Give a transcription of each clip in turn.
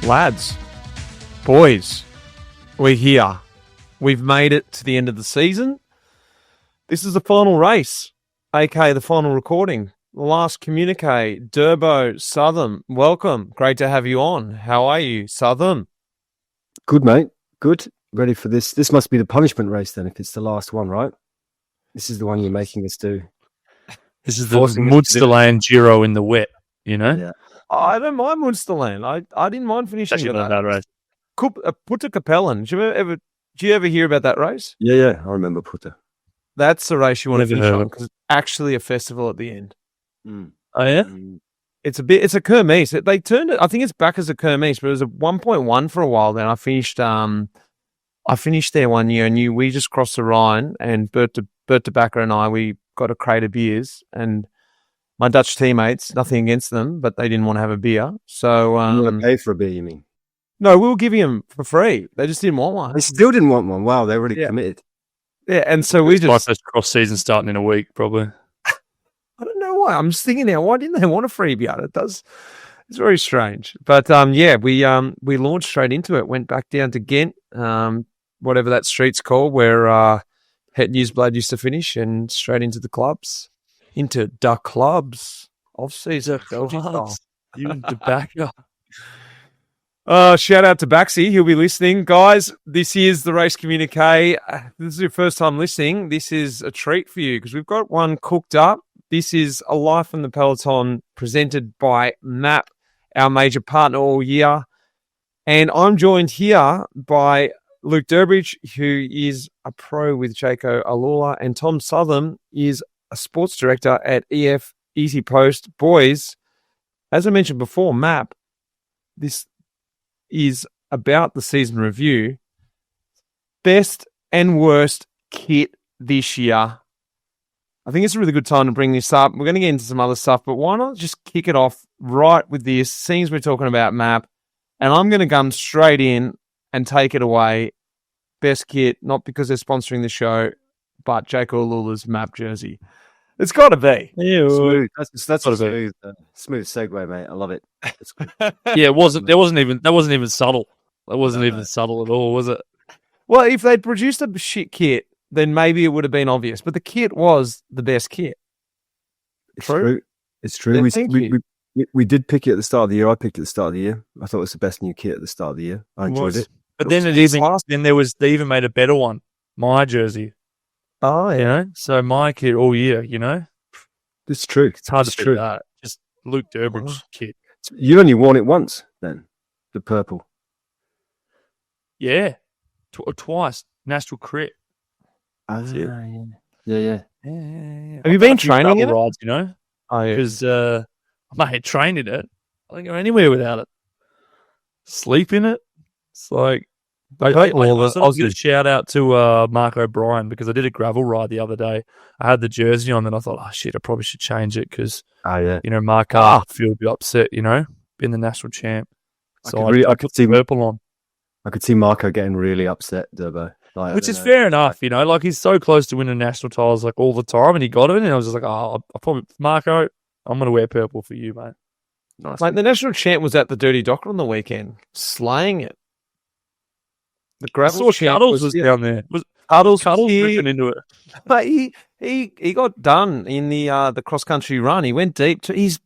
Lads, boys, we're here. We've made it to the end of the season. This is the final race, aka the final recording. The last Communiqué, Durbo, Southam, welcome. Great to have you on. How are you, Southam? Good, mate. Good. Ready for this. This must be the punishment race then, if it's the last one, right? This is the one you're making us do. This is the Mudsterland Giro in the wet, you know? Yeah. I don't mind Mudsterland. I didn't mind finishing Actually, with not a bad race. Putta Capellan. Do you ever hear about that race? Yeah. I remember Putta. That's the race you want to Never finish heard on of it. because it's actually a festival at the end. Mm. Oh, yeah? It's a kermesse. They turned it. I think it's back as a kermesse, but it was a 1.1 for a while. Then I finished there one year, and we just crossed the Rhine, and Bert de Backer and I, we got a crate of beers, and my Dutch teammates, nothing against them, but they didn't want to have a beer. So You want to pay for a beer, you mean? no, we were giving them for free. They just didn't want one. They still didn't want one. Wow, they're really committed. Yeah, and so we It's my just. first cross season starting in a week, probably. I don't know why. I'm just thinking now, why didn't they want a free beer? It's very strange. But we launched straight into it, went back down to Ghent, whatever that street's called, where Het Newsblad used to finish, and straight into the clubs. Into the clubs. Off-season. You and tobacco. Shout out to Baxi. He'll be listening. Guys, this is the Race Communiqué. This is your first time listening. This is a treat for you because we've got one cooked up. This is a Life from the Peloton presented by MAP, our major partner all year. And I'm joined here by Luke Durbridge, who is a pro with Jayco, AlUla, and Tom Southam is a sports director at EF EasyPost. Boys, as I mentioned before, MAP, this is about the season review. Best and worst kit this year. I think it's a really good time to bring this up. We're going to get into some other stuff, but why not just kick it off right with this, seeing as we're talking about MAP, and I'm going to come straight in and take it away. Best kit, not because they're sponsoring the show, but Jayco AlUla's MAP jersey. It's got to be. Smooth. That's Gotta a smooth segue, mate. I love it. It's good. Yeah, it wasn't. That wasn't even subtle. That wasn't even subtle at all, was it? Well, if they'd produced a shit kit, then maybe it would have been obvious. But the kit was the best kit. It's true. It's true. Yeah, thank you. We did pick it at the start of the year. I picked it at the start of the year. I thought it was the best new kit at the start of the year. I enjoyed it. But then they even made a better one. My jersey. Oh, You know? So my kit all year, you know? It's true. It's hard It's to true. beat that. Just Luke Durbridge kit. You only worn it once then, the purple. Yeah. Twice. National Crit. That's it. Yeah. Have you been training in it? rides, you know? Oh, yeah. Because I trained in it. I don't go anywhere without it. Sleep in it. It's like I sort of give a shout out to Mark O'Brien because I did a gravel ride the other day. I had the jersey on, and I thought, oh shit, I probably should change it because Mark would feel a bit upset, you know, being the national champ. So I put the purple on. I could see Marco getting really upset, Durbo. Which is fair enough, you know. Like he's so close to winning national titles like all the time, and he got it, and I was just like, oh, I probably Marco, I'm gonna wear purple for you, mate. Nice. Like the national champ was at the Dirty Docker on the weekend, slaying it. The gravel champ Cuddles was down there. Was Cuddles ripping into it? But he got done in the cross country run. He went deep. He's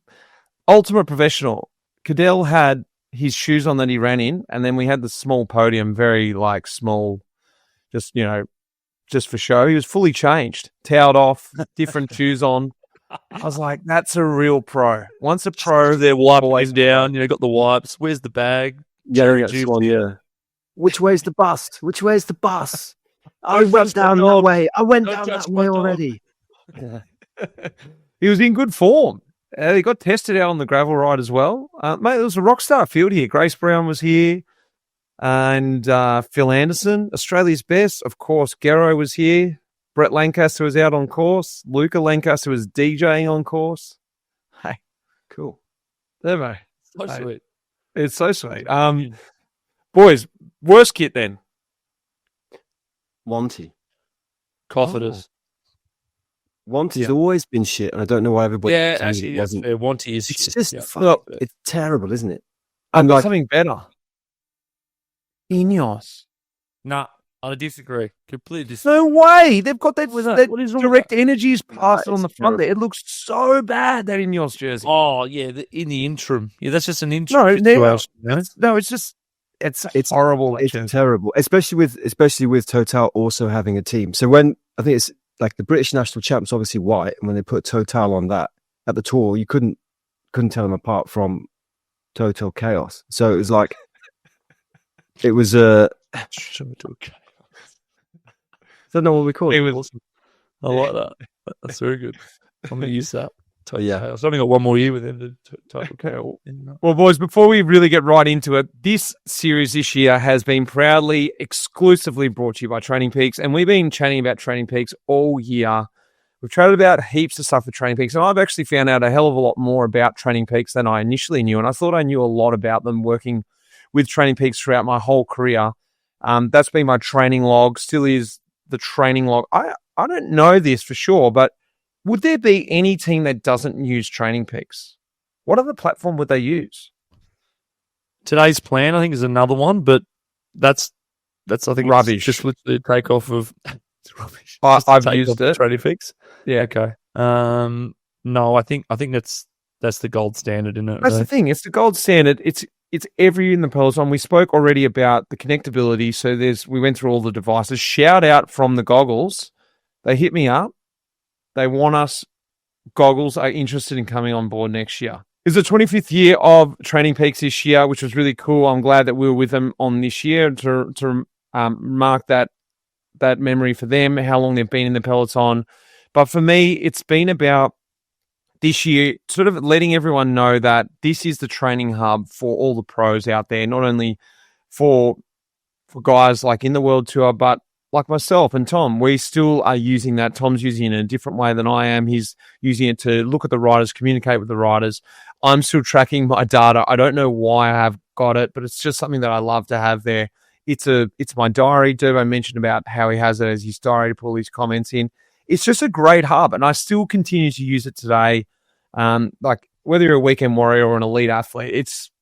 ultimate professional. Cadell had his shoes on that he ran in, and then we had the small podium, very like small, just for show. He was fully changed, toweled off, different shoes on. I was like, that's a real pro. Once a pro, they're wiping down. You know, got the wipes. Where's the bag? Yeah. Which way's the bus? I went down that way. I went down that way already. Yeah. He was in good form. He got tested out on the gravel ride as well. Mate, there was a rock star field here. Grace Brown was here. And Phil Anderson, Australia's best. Of course, Garrow was here. Brett Lancaster was out on course. Luca Lancaster was DJing on course. Hey, cool. There, mate. So sweet. It's so sweet. Boys, worst kit then. Wanty. Coffeters. Wanty's always been shit, and I don't know why everybody. Yeah, actually, Wanty is It's shit. just Yeah. it's terrible, isn't it? I've got like- something better. Ineos. Nah, I disagree. Completely disagree. No way. They've got that What is wrong with direct energies passed Nah, on the it's front terrible. there. It looks so bad, that Ineos jersey. Oh, yeah, in the interim. Yeah, that's just an interim No, situation. no, it's just it's horrible. It's terrible, especially with Total also having a team. So when I think it's like the British national champs, obviously white, and when they put Total on that at the tour, you couldn't tell them apart from Total Chaos. So it was like it was I don't know what we call it. It was awesome. I like that. That's very good. I'm going to use that. Yeah. I've only got one more year with him to type. Okay. Well, boys, before we really get right into it, this series this year has been proudly, exclusively brought to you by Training Peaks, and we've been chatting about Training Peaks all year. We've chatted about heaps of stuff with Training Peaks, and I've actually found out a hell of a lot more about Training Peaks than I initially knew, and I thought I knew a lot about them working with Training Peaks throughout my whole career. That's been my training log, still is the training log. I don't know this for sure, but would there be any team that doesn't use Training Peaks? What other platform would they use? Today's plan, I think, is another one, but that's I think Rubbish. Just literally a takeoff of it's rubbish. I've used it. Training Peaks. Yeah. Okay. No, I think that's the gold standard, isn't it? That's the thing. It's the gold standard. It's every in the Peloton. We spoke already about the connectability. So we went through all the devices. Shout out from the goggles. They hit me up. They want us. Goggles are interested in coming on board next year. It's the 25th year of Training Peaks this year, which was really cool. I'm glad that we were with them on this year to mark that memory for them, how long they've been in the Peloton. But for me, it's been about this year sort of letting everyone know that this is the training hub for all the pros out there, not only for guys like in the World Tour, but like myself and Tom. We still are using that. Tom's using it in a different way than I am. He's using it to look at the riders, communicate with the riders. I'm still tracking my data. I don't know why I have got it, but it's just something that I love to have there. It's my diary. Durbo mentioned about how he has it as his diary to pull his comments in. It's just a great hub, and I still continue to use it today. Like whether you're a weekend warrior or an elite athlete, it's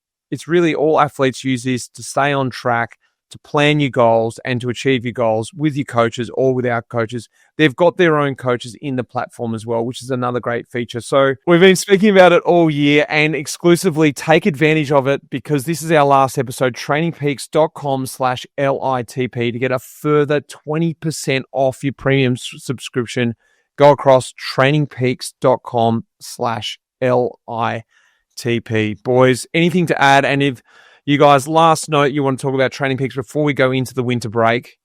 really all athletes use this to stay on track, to plan your goals and to achieve your goals with your coaches or without coaches. They've got their own coaches in the platform as well, which is another great feature. So we've been speaking about it all year, and exclusively take advantage of it because this is our last episode, trainingpeaks.com/LITP, to get a further 20% off your premium subscription. Go across trainingpeaks.com/LITP. Boys, anything to add? And if you guys, last note, you want to talk about Training Peaks before we go into the winter break?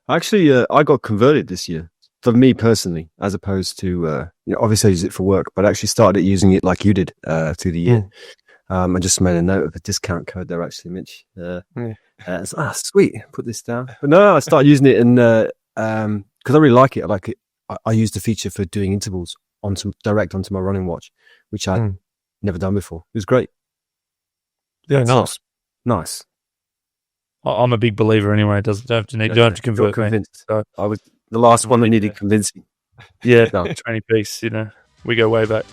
Actually, I got converted this year for me personally, as opposed to, obviously I use it for work, but I actually started using it like you did through the year. I just made a note of a discount code there, actually, Mitch. Sweet. Put this down. But no, I started using it because I really like it. I like it. I use the feature for doing intervals direct onto my running watch, which I'd never done before. It was great. Yeah, nice. I'm a big believer anyway. Don't have to convert me. So I was the last one that needed convincing. Yeah, Training Peaks, we go way back.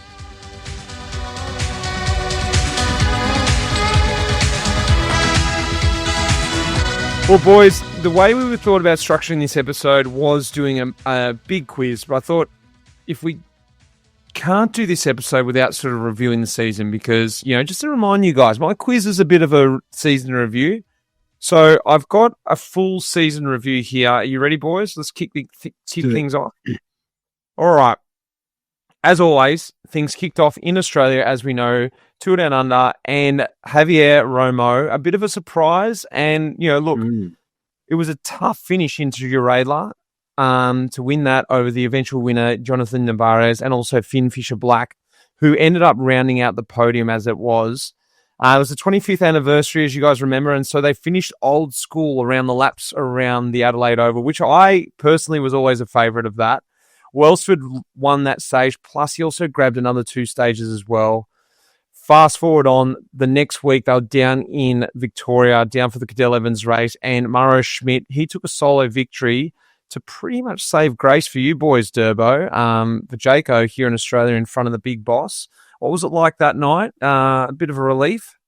Well, boys, the way we thought about structuring this episode was doing a big quiz, but I thought if we can't do this episode without sort of reviewing the season, because, just to remind you guys, my quiz is a bit of a season review. So I've got a full season review here. Are you ready, boys? Let's kick things off. All right. As always, things kicked off in Australia, as we know, Tour Down Under, and Javier Romo, a bit of a surprise. And, look, it was a tough finish into Urela to win that over the eventual winner, Jonathan Navarez, and also Finn Fisher-Black, who ended up rounding out the podium as it was. It was the 25th anniversary, as you guys remember, and so they finished old school around the laps around the Adelaide Oval, which I personally was always a favourite of that. Welsford won that stage, plus he also grabbed another 2 stages as well. Fast forward on, the next week they were down in Victoria, down for the Cadel Evans race, and Mauro Schmidt, he took a solo victory to pretty much save grace for you boys, Durbo, for Jayco here in Australia in front of the big boss. What was it like that night? A bit of a relief?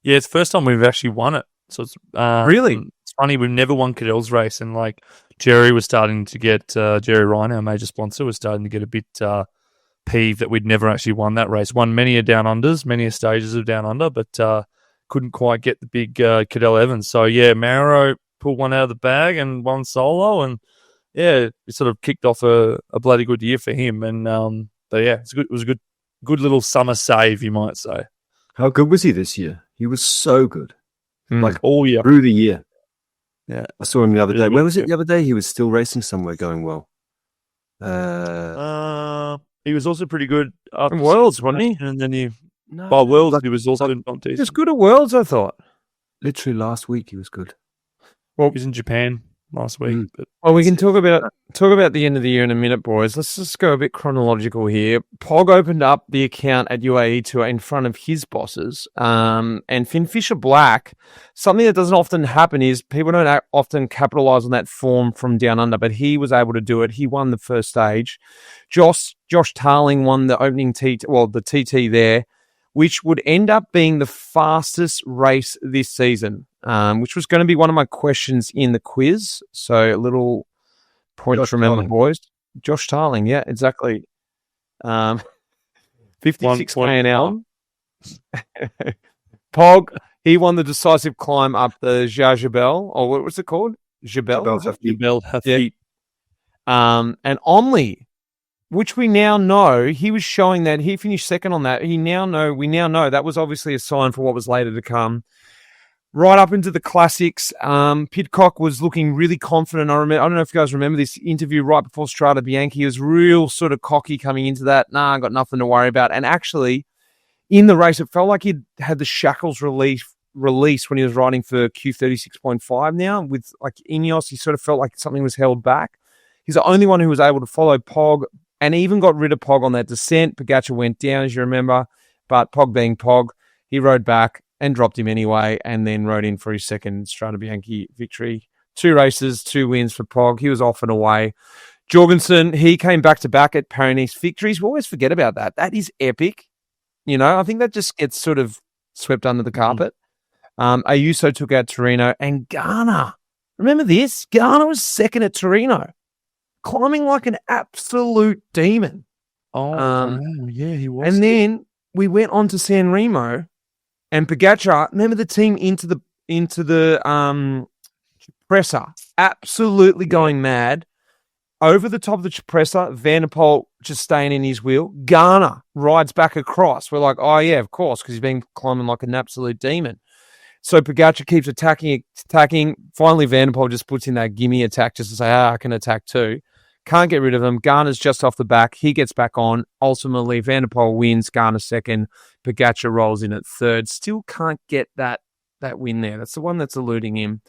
Yeah, it's the first time we've actually won it So it's Really? it's funny. We've never won Cadell's race, and like Jerry was starting to get Jerry Ryan, our major sponsor, was starting to get a bit peeved that we'd never actually won that race. Won many a down unders, many a stages of down under, but couldn't quite get the big Cadell Evans. So yeah, Mauro pulled one out of the bag and won solo, and yeah, it sort of kicked off a bloody good year for him. And but yeah, it was a good little summer save, you might say. How good was he this year? He was so good. Like all year through the year. Yeah, I saw him the other day. Where was it the other day? He was still racing somewhere, going well. He was also pretty good up in Worlds, wasn't he? and then No, Worlds he was also not He was decent. good at Worlds, I thought. literally last week he was good. He was in Japan last week. But Well, we can talk about the end of the year in a minute, boys. Let's just go a bit chronological here. Pog opened up the account at UAE Tour in front of his bosses, and Finn Fisher Black. Something that doesn't often happen is people don't often capitalize on that form from down under, but he was able to do it. He won the first stage. Josh Tarling won the opening the TT there, which would end up being the fastest race this season, which was going to be one of my questions in the quiz. So a little point to remember, boys. Josh Tarling, yeah, exactly. 56 an hour. Pog, he won the decisive climb up the Jabal, or what was it called? Jabal Hafid. And Omley, which we now know, he was showing that he finished second on that. We now know that was obviously a sign for what was later to come. Right up into the classics, Pidcock was looking really confident. I don't know if you guys remember this interview right before Strada Bianchi. He was real sort of cocky coming into that. I got nothing to worry about. And actually, in the race, it felt like he'd had the shackles released when he was riding for Q36.5 now. With like Ineos, he sort of felt like something was held back. He's the only one who was able to follow Pog and even got rid of Pog on that descent. Pogacar went down, as you remember, but Pog being Pog, he rode back and dropped him anyway, and then rode in for his second Strada Bianchi victory. 2 races, 2 wins for Pog. He was off and away. Jorgensen, he came back-to-back at Paris victories. We always forget about that. That is epic. You know, I think that just gets sort of swept under the carpet. Ayuso took out Torino, and Garner. Remember this? Garner was second at Torino, climbing like an absolute demon. Yeah, he was. And then we went on to San Remo, and Pogacar, remember the team into the Cipressa, absolutely going mad. Over the top of the Cipressa, Van der Poel just staying in his wheel. Garner rides back across. We're like, oh yeah, of course, because he's been climbing like an absolute demon. So Pogacar keeps attacking. Finally, Van der Poel just puts in that gimme attack just to say, I can attack too. Can't get rid of him. Garner's just off the back. He gets back on. Ultimately, Van der Poel wins. Garner second. Pogacar rolls in at third. Still can't get that win there. That's the one that's eluding him.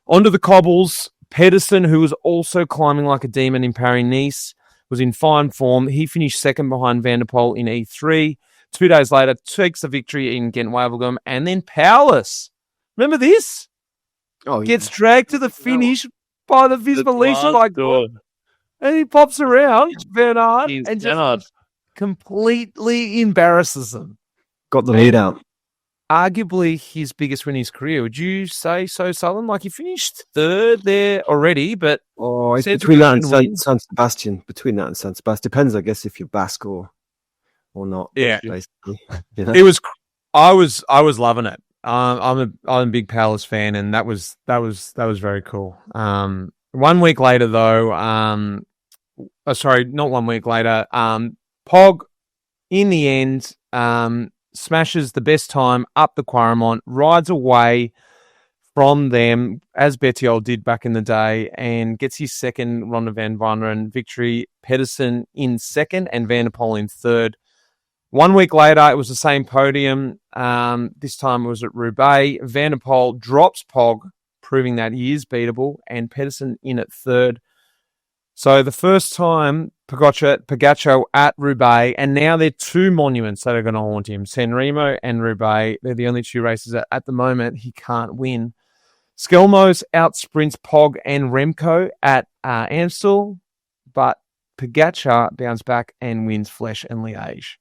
Onto the cobbles. Pedersen, who was also climbing like a demon in Paris-Nice, was in fine form. He finished second behind Van der Poel in E3. 2 days later, takes the victory in Ghent-Wevelgem. And then Powerless. Remember this? Oh, Gets dragged to the finish by the Vismalisa like and he pops around Van Aert and just completely embarrasses him. got the lead out. Arguably his biggest win in his career. Would you say so, Southam? Like he finished third there already, but it's between that and San Sebastian. Between that and San Sebastian, depends, I guess, if you're Basque or not. Yeah, basically. You know? it was. I was loving it. I'm a big Palace fan, and that was very cool. 1 week later, though, sorry, not 1 week later. Pog, in the end, smashes the best time up the Quaremont, rides away from them, as Bettiol did back in the day, and gets his second Ronde van Vlaanderen victory. Pedersen in second and Van der Poel in third. 1 week later, it was the same podium. This time it was at Roubaix. Van der Poel drops Pog, proving that he is beatable, and Pedersen in at third. So the first time Pogacar at Roubaix, and now they're 2 monuments that are going to haunt him. San Remo and Roubaix, they're the only 2 races that at the moment he can't win. Skelmos outsprints Pog and Remco at Amstel, but Pogacar bounced back and wins Flèche and Liège.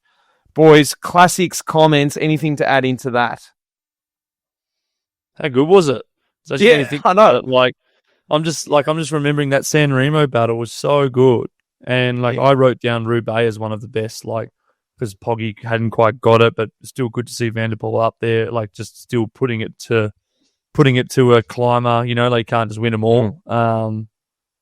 Boys, classics, comments, anything to add into that? How good was it? So I know. Like, I'm just remembering that San Remo battle was so good. And like, I wrote down Roubaix as one of the best, like, because Poggy hadn't quite got it, but still good to see Van der Poel up there, like just still putting it to a climber. You know, like, you can't just win them all.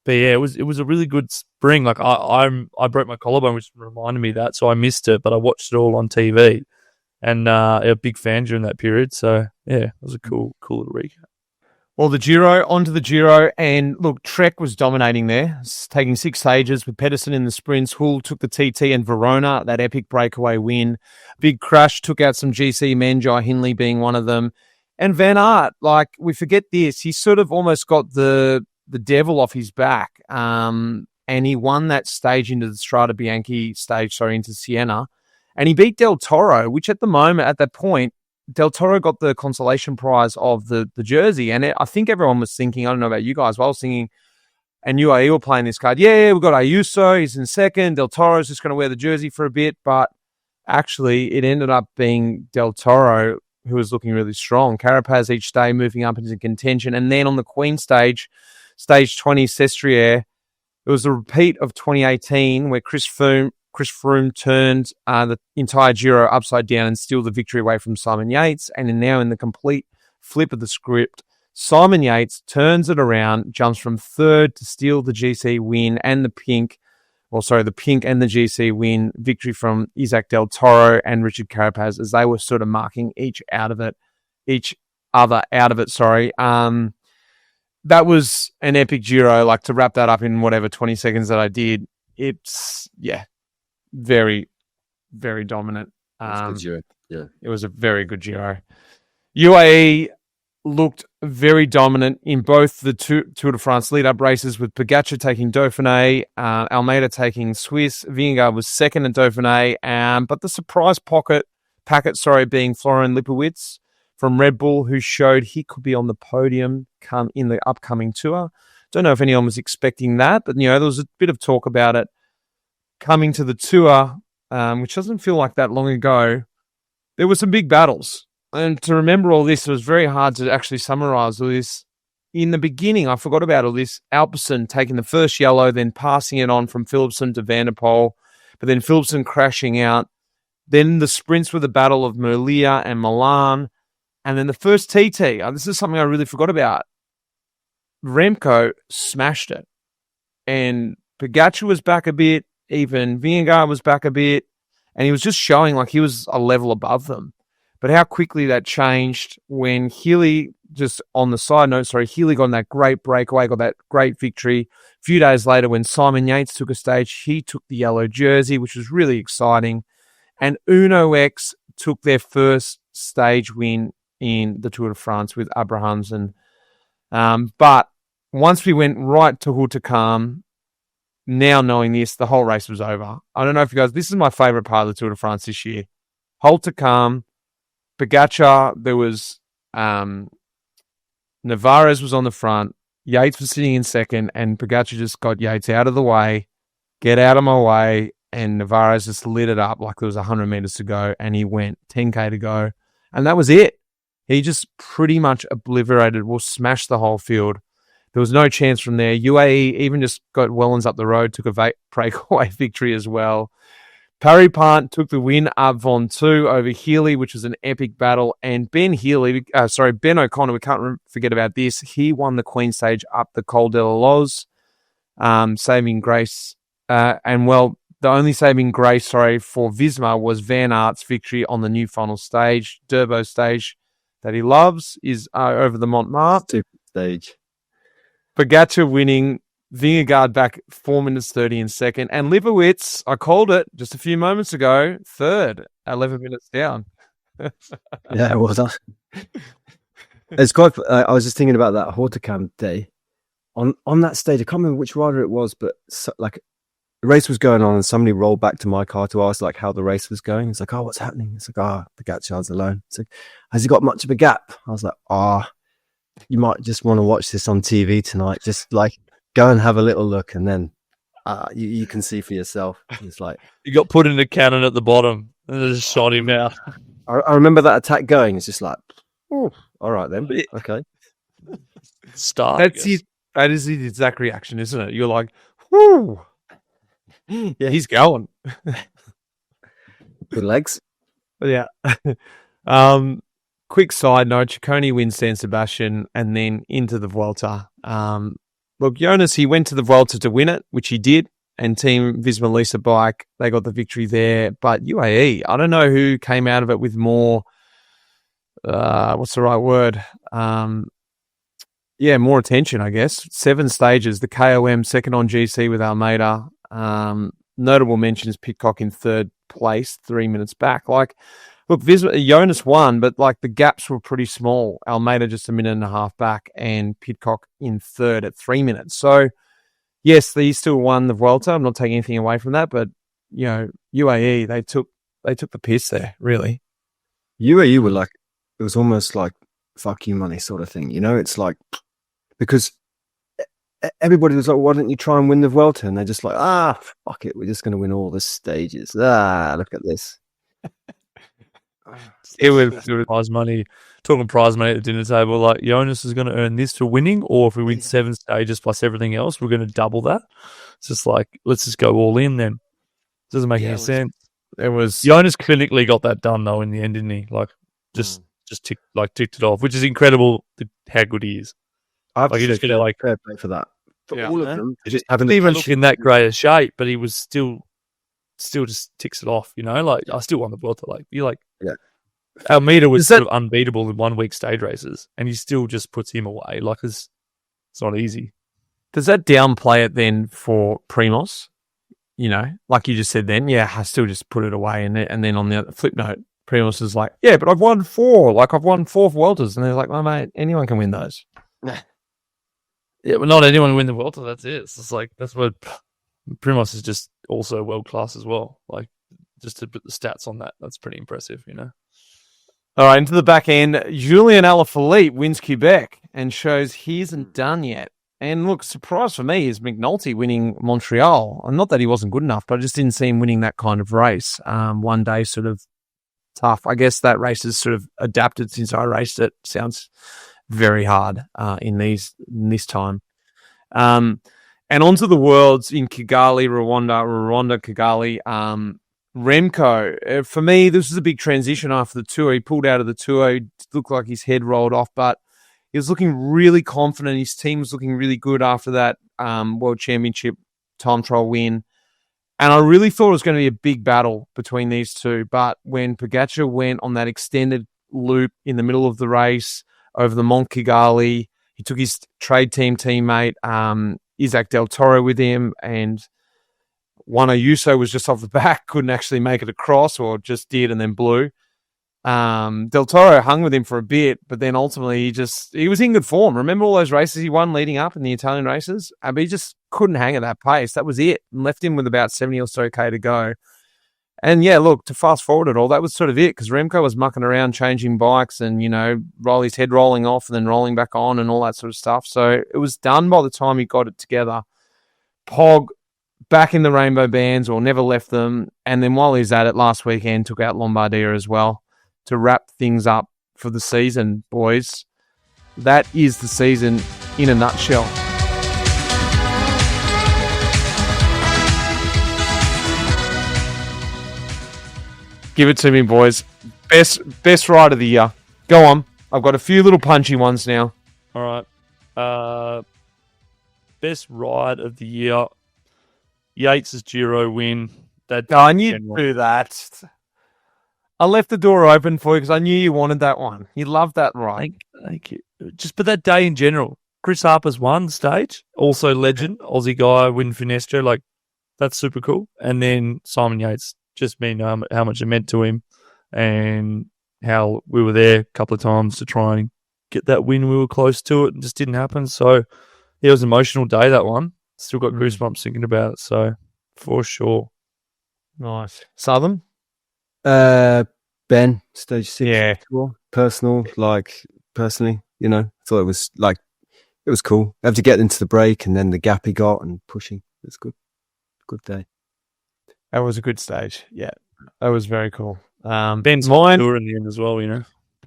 But yeah, it was a really good spring. Like, I broke my collarbone, which reminded me of that, so I missed it, but I watched it all on TV, and a big fan during that period. So yeah, it was a cool little recap. Well, the Giro, onto the Giro, and look, Trek was dominating there, taking 6 stages with Pedersen in the sprints. Hull took the TT, and Verona, that epic breakaway win. Big crush, took out some GC men, Jai Hindley being one of them. And Van Aert, like, we forget this, he sort of almost got the devil off his back, and he won that stage into the Strada Bianchi stage, into Siena, and he beat Del Toro, which at that point, Del Toro got the consolation prize of the jersey, and I think everyone was thinking, I don't know about you guys, but I was thinking, and UAE were playing this card, we've got Ayuso, he's in second, Del Toro's just going to wear the jersey for a bit, but actually it ended up being Del Toro who was looking really strong. Carapaz each day moving up into contention, and then on the Queen stage 20, Sestriere, it was a repeat of 2018 where Chris Froome turned the entire Giro upside down and steal the victory away from Simon Yates. And now in the complete flip of the script, Simon Yates turns it around, jumps from third to steal the GC win and the pink and the GC win, victory from Isaac Del Toro and Richard Carapaz as they were sort of marking each other out of it. That was an epic Giro. Like, to wrap that up in whatever 20 seconds that I did, it's, very, very dominant. Good Giro. Yeah. It was a very good Giro. UAE looked very dominant in both the Tour de France lead-up races, with Pogačar taking Dauphiné, Almeida taking Swiss. Vingegaard was second in Dauphiné, but the surprise packet, being Florian Lipowitz from Red Bull, who showed he could be on the podium in the upcoming Tour. Don't know if anyone was expecting that, but there was a bit of talk about it coming to the Tour, which doesn't feel like that long ago. There were some big battles. And to remember all this, it was very hard to actually summarize all this. In the beginning, I forgot about all this. Alpecin taking the first yellow, then passing it on from Philipsen to Van der Poel, but then Philipsen crashing out. Then the sprints were the battle of Merlia and Milan. And then the first TT, this is something I really forgot about. Remco smashed it. And Pogačar was back a bit. Even Vingegaard was back a bit. And he was just showing like he was a level above them. But how quickly that changed when Healy, just on the side note, Healy got that great breakaway, got that great victory. A few days later, when Simon Yates took a stage, he took the yellow jersey, which was really exciting. And Uno X took their first stage win in the Tour de France with Abrahamsen. But once we went right to Hautacam, now knowing this, the whole race was over. I don't know if you guys, this is my favourite part of the Tour de France this year. Hautacam, Pogačar, there was Navarez was on the front, Yates was sitting in second, and Pogačar just got Yates out of the way, get out of my way, and Navarez just lit it up like there was 100 metres to go, and he went 10K to go, and that was it. He just pretty much obliterated, smashed the whole field. There was no chance from there. UAE even just got Wellens up the road, took a breakaway victory as well. Paripant took the win up Ventoux over Healy, which was an epic battle. And Ben O'Connor, we can't forget about this. He won the Queen stage up the Col de la Loze, saving grace. The only saving grace, for Visma was Van Aert's victory on the new final stage, Durbo stage that he loves, is over the Montmartre. Super stage. Pogačar winning, Vingegaard back 4 minutes 30 in second, and Lipowitz, I called it just a few moments ago, third, 11 minutes down. Yeah, it was. It's quite. I was just thinking about that Hautacam day. On that stage, I can't remember which rider it was, but the race was going on, and somebody rolled back to my car to ask how the race was going. It's like, oh, what's happening? It's like, Pogačar's alone. It's like, has he got much of a gap? I was like, you might just want to watch this on TV tonight. Just go and have a little look, and then you can see for yourself. It's like he got put in the cannon at the bottom and they just shot him out. I remember that attack going. It's just like, All right then. Okay. Start. That's it. That is his exact reaction, isn't it? You're like, whoo. Yeah, he's going. Good legs. Yeah. Quick side note, Ciccone wins San Sebastian and then into the Vuelta. Look, Jonas, he went to the Vuelta to win it, which he did, and Team Visma Lease Bike, they got the victory there. But UAE, I don't know who came out of it with more, what's the right word? More attention, I guess. 7 stages, the KOM second on GC with Almeida. Notable mentions Pidcock in third place, 3 minutes back. Like, look, Jonas won, but like the gaps were pretty small. Almeida just a minute and a half back, and Pidcock in third at 3 minutes. So, yes, they still won the Vuelta. I'm not taking anything away from that, but UAE they took the piss there, really. UAE were like, it was almost like fuck you money sort of thing. It's like, because everybody was like, why don't you try and win the Vuelta? And they're just like, fuck it, we're just going to win all the stages. Look at this. It was prize money. Talking prize money at the dinner table, like Jonas is going to earn this for winning, or if we win 7 stages plus everything else, we're going to double that. It's just like, let's just go all in then. Doesn't make any sense. It was Jonas clinically got that done though in the end, didn't he? Like just ticked it off, which is incredible how good he is. I've like, you just get like fair play for that. For Yeah. all of them, they just haven't even look in that great a shape, but he was still just ticks it off. Like I still won the Vuelta. Like you're like, Almeida was sort of unbeatable in 1 week stage races, and he still just puts him away. Like it's not easy. Does that downplay it then for Primoz? Like you just said then, I still just put it away. And then on the other flip note, Primoz is like, but I've won 4. Like I've won 4 Vueltas. And they're like, well, mate, anyone can win those. Yeah, but not anyone win the Vuelta. That's it. It's just like, that's what Primoz is just also world class as well. Like just to put the stats on that, that's pretty impressive, All right, into the back end, Julien Alaphilippe wins Quebec and shows he isn't done yet. And look, surprise for me is McNulty winning Montreal. Not that he wasn't good enough, but I just didn't see him winning that kind of race. One day sort of tough. I guess that race has sort of adapted since I raced it. Sounds very hard in this time. And onto the Worlds in Kigali, Rwanda, Kigali. Remco, for me, this was a big transition after the tour. He pulled out of the tour. It looked like his head rolled off, but he was looking really confident. His team was looking really good after that World Championship time trial win. And I really thought it was going to be a big battle between these two. But when Pogacar went on that extended loop in the middle of the race over the Mont Kigali, he took his trade team teammate, Isaac Del Toro, with him, and Juan Ayuso was just off the back, couldn't actually make it across, or just did and then blew. Del Toro hung with him for a bit, but then ultimately he was in good form. Remember all those races he won leading up in the Italian races? But he just couldn't hang at that pace. That was it. And left him with about 70 or so K to go. And look, to fast forward it all, that was sort of it, because Remco was mucking around changing bikes and, roll his head rolling off and then rolling back on and all that sort of stuff. So it was done by the time he got it together. Pog back in the rainbow bands, or never left them. And then while he's at it last weekend, took out Lombardia as well to wrap things up for the season, boys. That is the season in a nutshell. Give it to me, boys. Best ride of the year. Go on. I've got a few little punchy ones now. All right. Best ride of the year. Yates' Giro win. I knew you'd do that. I left the door open for you because I knew you wanted that one. You loved that ride. Thank you. Just but that day in general. Chris Harper's won stage. Also legend. Aussie guy, win Finestro. Like, that's super cool. And then Simon Yates, just me know how much it meant to him and how we were there a couple of times to try and get that win. We were close to it and just didn't happen. So, it was an emotional day, that one. Still got goosebumps thinking about it. So, for sure. Nice. Southam? Ben, stage 6. Yeah. Tour. Personally, thought it was cool. I had to get into the break and then the gap he got and pushing. It was good. Good day. That was a good stage. Yeah. That was very cool. Ben's whole tour in the end as well,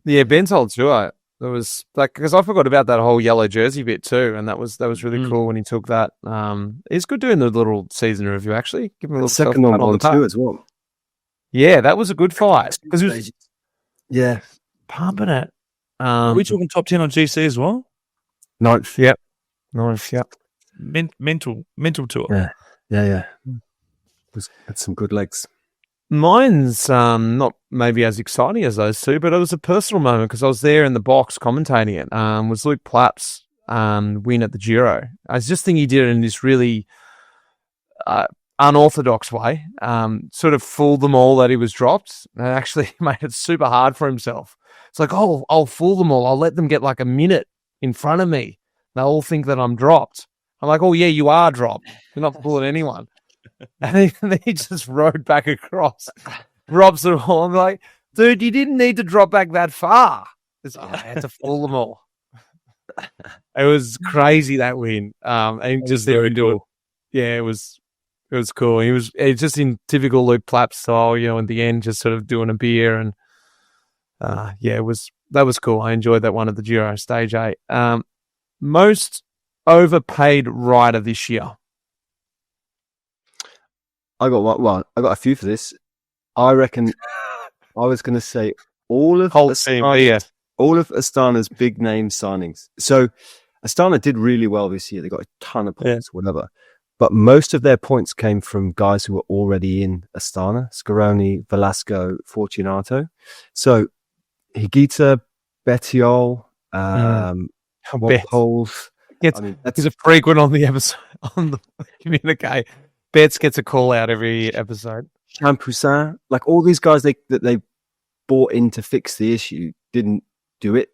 Yeah, Ben's whole tour. There was like, because I forgot about that whole yellow jersey bit too, and that was really cool when he took that. It's good doing the little season review. Actually, give him a little second on too as well. Yeah, that was a good fight because it was pumping it. Are we talking top 10 on GC as well? Ninth. Yep. Ninth. Yep. Mental tour. Yeah. Had some good legs. Mine's not maybe as exciting as those two, but it was a personal moment because I was there in the box commentating it. Was Luke Plapp's win at the Giro. I just think he did it in this really unorthodox way. Sort of fooled them all that he was dropped, and actually made it super hard for himself. It's like, oh, I'll fool them all. I'll let them get like a minute in front of me. They'll all think that I'm dropped. I'm like, oh yeah, you are dropped. You're not fooling anyone. And then he just rode back across, drops it all. I'm like, dude, you didn't need to drop back that far. I had to fool them all. It was crazy, that win. And just there into it. Yeah, it was cool. He was just in typical Luke Plapp style, in the end, just sort of doing a beer. And that was cool. I enjoyed that one at the Giro, stage 8. Most overpaid rider this year. I got a few for this. I reckon I was going to say all of Astana's big name signings. So Astana did really well this year. They got a ton of points, whatever. But most of their points came from guys who were already in Astana: Scaroni, Velasco, Fortunato. So Higuita, Bettiol, Poles. He's a frequent on the episode on the Communiqué. Betts gets a call out every episode. Champoussin, like all these guys that they bought in to fix the issue didn't do it.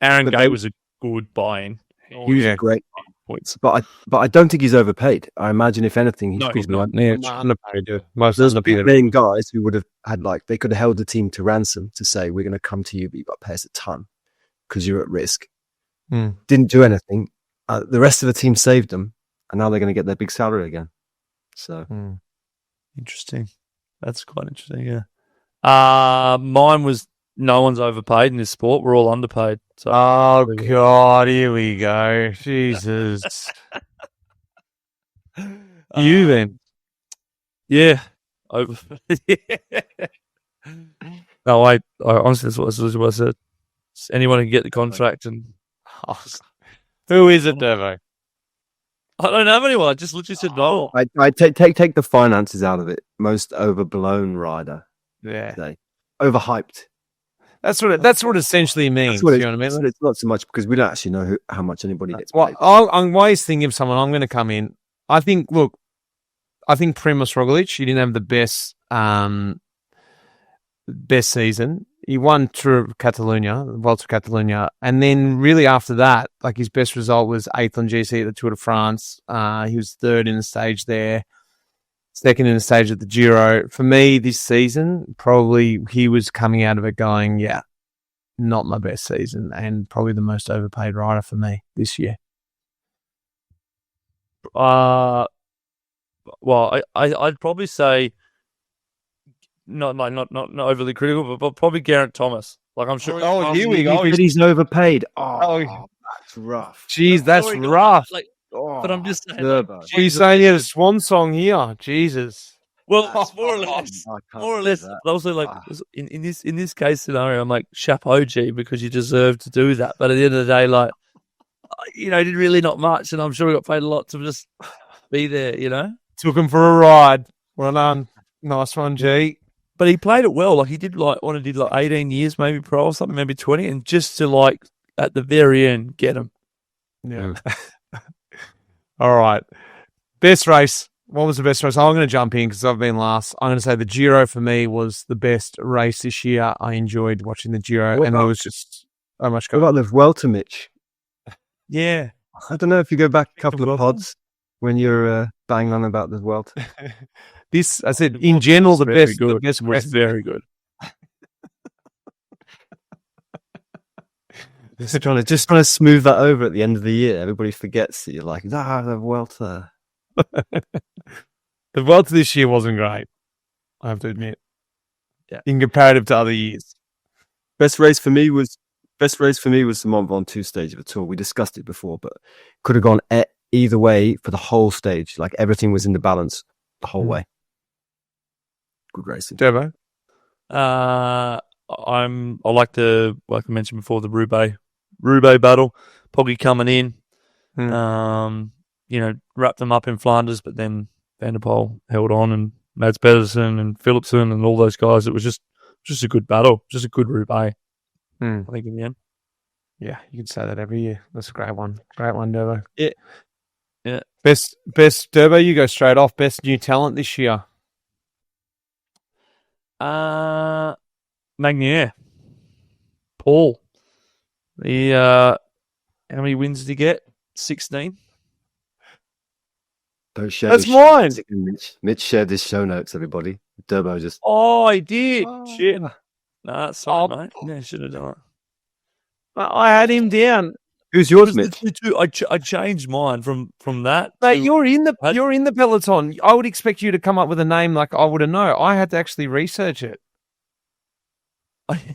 Aaron Gay was a good buy-in. He was great points, but I don't think he's overpaid. I imagine if anything, he's not. Underpaid. Most big name guys who would have had they could have held the team to ransom to say we're going to come to you, but you've got to pay us a ton because you're at risk. Didn't do anything. The rest of the team saved them, and now they're going to get their big salary again. So interesting. That's quite interesting. Yeah. Mine was no one's overpaid in this sport. We're all underpaid. So God, here we go. Jesus. You then? Yeah. No, I honestly, that's what I said. Anyone can get the contract and. Who is it, Devo? I don't have anyone. I just literally said no. I take the finances out of it. Most overblown rider. Yeah. Today. Overhyped. That's what it essentially means. You know what I mean? It's not so much because we don't actually know how much anybody gets paid. Well, I'm always thinking of someone. I'm going to come in. I think Primoz Roglic, he didn't have the best season. He won Tour of Catalonia, Vuelta of Catalonia, and then really after that, like his best result was 8th on GC at the Tour de France. He was 3rd in the stage there, 2nd in the stage at the Giro. For me, this season, probably he was coming out of it going, yeah, not my best season, and probably the most overpaid rider for me this year. Well, I'd probably say. Not overly critical, but probably Geraint Thomas. Like I'm sure. Oh, here we go. He's overpaid. That's rough. Jeez, that's rough. But I'm just saying. Like, he's saying he had a swan song here. Jesus. Well, more or less. But also, like in this case scenario, I'm like chapeau G because you deserve to do that. But at the end of the day, like he did really not much, and I'm sure he got paid a lot to just be there. Took him for a ride. Well done. Nice one, G. But he played it well. Like he did 18 years, maybe pro or something, maybe 20, and just to at the very end get him. Yeah. All right. Best race. What was the best race? I'm going to jump in because I've been last. I'm going to say the Giro for me was the best race this year. I enjoyed watching the Giro, and I was just so much. What about the Vuelta, Mitch? Yeah. I don't know if you go back a couple of pods when you're banging on about the Vuelta. This, I said, in general, the best was very good. Just trying to smooth that over at the end of the year. Everybody forgets that you're like, the Vuelta. The Vuelta this year wasn't great, I have to admit. Yeah. In comparative to other years. Best race for me was Best race for me was the Mont Ventoux stage of the tour. We discussed it before, but could have gone either way for the whole stage. Like everything was in the balance the whole way. Good racing. Durbo? I like I mentioned before, the Roubaix battle. Poggy coming in, wrapped them up in Flanders, but then Van der Poel held on, and Mads Pedersen and Philipsen and all those guys. It was just a good battle, just a good Roubaix. I think in the end. Yeah, you can say that every year. That's a great one. Great one, Durbo. Yeah. Best Durbo, you go straight off. Best new talent this year. Magnier. Paul. How many wins did he get? 16. That's mine. Mitch shared his show notes, everybody. Durbo just... Oh, he did. Shit. Nah, sorry, mate. Yeah, should have done it. I had him down. Who's yours, Mitch? I changed mine from that. Mate, you're in the Peloton. I would expect you to come up with a name like I would have known. I had to actually research it.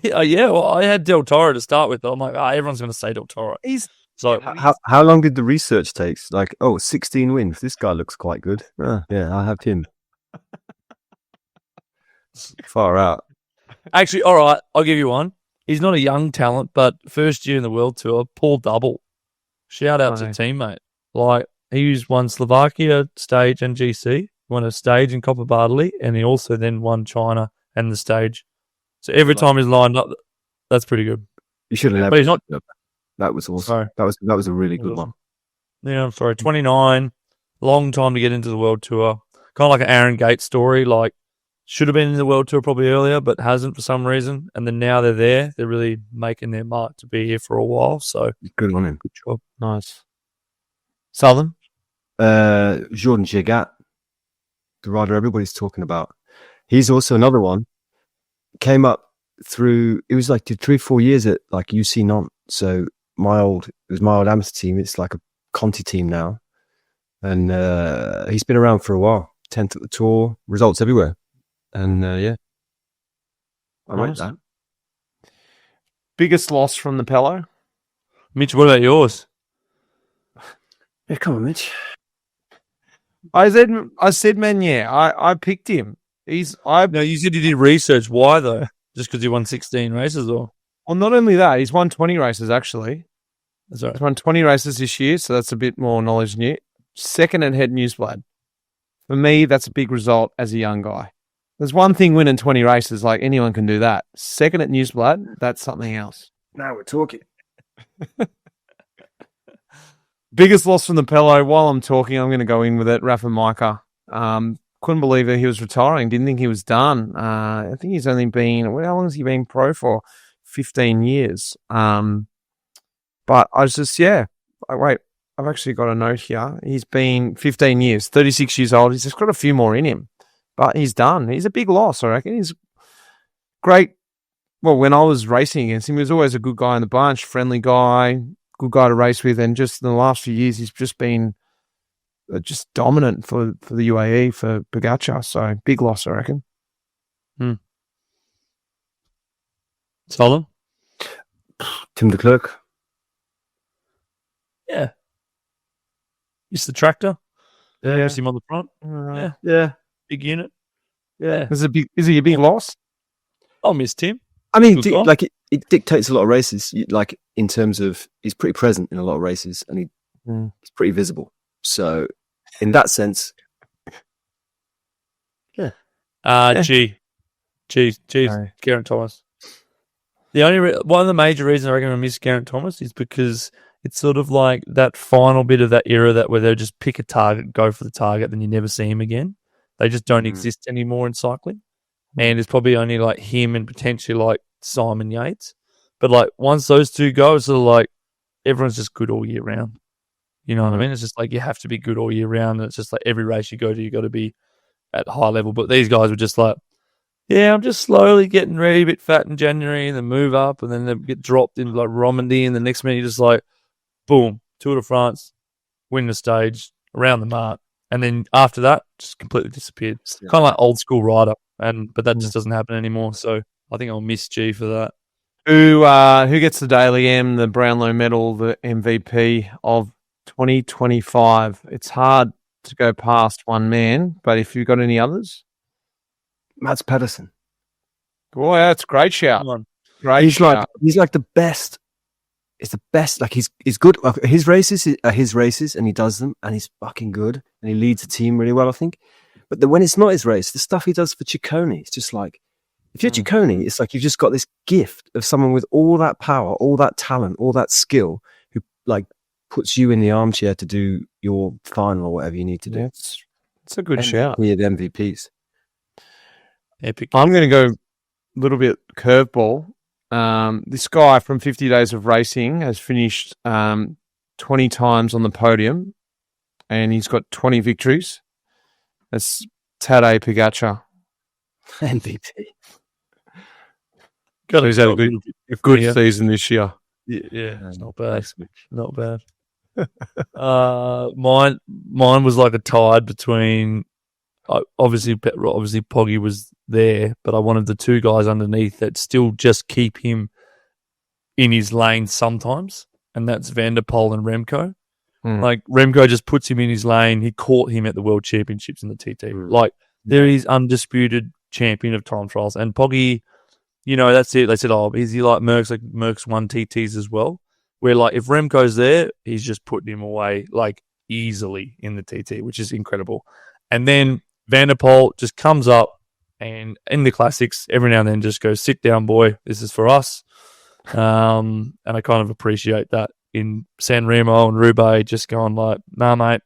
Yeah, well, I had Del Toro to start with. But I'm like, everyone's going to say Del Toro. How long did the research take? Like, 16 wins. This guy looks quite good. Yeah, I have him. Far out. Actually, all right, I'll give you one. He's not a young talent, but first year in the World Tour, Paul Double. Shout out to teammate. Like, he's won Slovakia stage and GC, won a stage in Copper Bartley, and he also then won China and the stage. So every time he's lined up, that's pretty good. You should have never. But he's not. That was awesome. Sorry. That was a really good one. Yeah, I'm sorry. 29, long time to get into the World Tour. Kind of like an Aaron Gates story. Like, should have been in the World Tour probably earlier, but hasn't for some reason. And then now they're there. They're really making their mark to be here for a while. So good on him. Good job. Nice. Southam? Jordan Gigat, the rider everybody's talking about. He's also another one. Came up through, it was like 3-4 years at like UC Nantes. So it was my old amateur team. It's like a Conti team now. And he's been around for a while. 10th at the tour, results everywhere. And I like that. Biggest loss from the Pelo? Mitch, what about yours? Yeah, come on, Mitch. I said Magnier. I picked him. No, you said you did research. Why though? Just because he won 16 races, or? Well, not only that, he's won 20 races actually. That's right. He's won 20 races this year, so that's a bit more knowledge than you. Second at Het Nieuwsblad. For me, that's a big result as a young guy. There's one thing winning 20 races, like anyone can do that. Second at Nieuwsblad, that's something else. Now we're talking. Biggest loss from the Pelo. While I'm talking, I'm going to go in with it. Rafa Micah. Couldn't believe that he was retiring. Didn't think he was done. I think he's only been, how long has he been pro for? 15 years. But I was just, I've actually got a note here. He's been 15 years, 36 years old. He's just got a few more in him. But he's done. He's a big loss, I reckon. He's great. Well, when I was racing against him, he was always a good guy in the bunch, friendly guy, good guy to race with. And just in the last few years, he's just been just dominant for the UAE, for Pogacar. So big loss, I reckon. Solid. Tim de Klerk. Yeah. He's the tractor. Yeah. There's him on the front. Yeah. Big unit. Yeah. Is he a big loss? I'll miss Tim. I mean, it dictates a lot of races. Like in terms of, he's pretty present in a lot of races, and he's pretty visible. So, in that sense, Geraint Thomas. One of the major reasons I reckon I miss Geraint Thomas is because it's sort of like that final bit of that era where they just pick a target, go for the target, then you never see him again. They just don't exist anymore in cycling. And it's probably only like him and potentially like Simon Yates. But like once those two go, it's sort of like everyone's just good all year round. You know what I mean? It's just like you have to be good all year round. And it's just like every race you go to, you got to be at high level. But these guys were just like, yeah, I'm just slowly getting ready, a bit fat in January, and then move up, and then they get dropped into like Romandy, and the next minute you're just like, boom, Tour de France, win the stage, around the mark. And then after that, just completely disappeared. Kind of like old school rider, but that just doesn't happen anymore. So I think I'll miss G for that. Who gets the Daily M, the Brownlow Medal, the MVP of 2025? It's hard to go past one man, but if you've got any others, Mats Pedersen. Boy, that's a great shout. Come on. Great He's shout. like the best. It's the best. Like he's good. His races are his races, and he does them, and he's fucking good, and he leads the team really well, I think. But when it's not his race, the stuff he does for Ciccone, it's just like, if you're Ciccone, it's like you've just got this gift of someone with all that power, all that talent, all that skill, who like puts you in the armchair to do your final or whatever you need to do. Yeah, it's a good shout. We are the MVPs. Epic. I'm going to go a little bit curveball. This guy from 50 Days of Racing has finished 20 times on the podium, and he's got 20 victories. That's Tadej Pogacar. MVP. So he's had a good season this year. Yeah, it's not bad. Not bad. Mine was like a tide between. Obviously, Poggy was there, but I wanted the two guys underneath that still just keep him in his lane sometimes, and that's Van der Poel and Remco. Like, Remco just puts him in his lane. He caught him at the World Championships in the TT. Like, there is undisputed champion of time trials. And Poggy, that's it. They said, is he like Merckx? Like, Merckx won TTs as well. Where, like, if Remco's there, he's just putting him away, like, easily in the TT, which is incredible. And then Van der Poel just comes up and in the classics, every now and then just goes, sit down, boy. This is for us. And I kind of appreciate that in San Remo and Roubaix, just going like, nah, mate,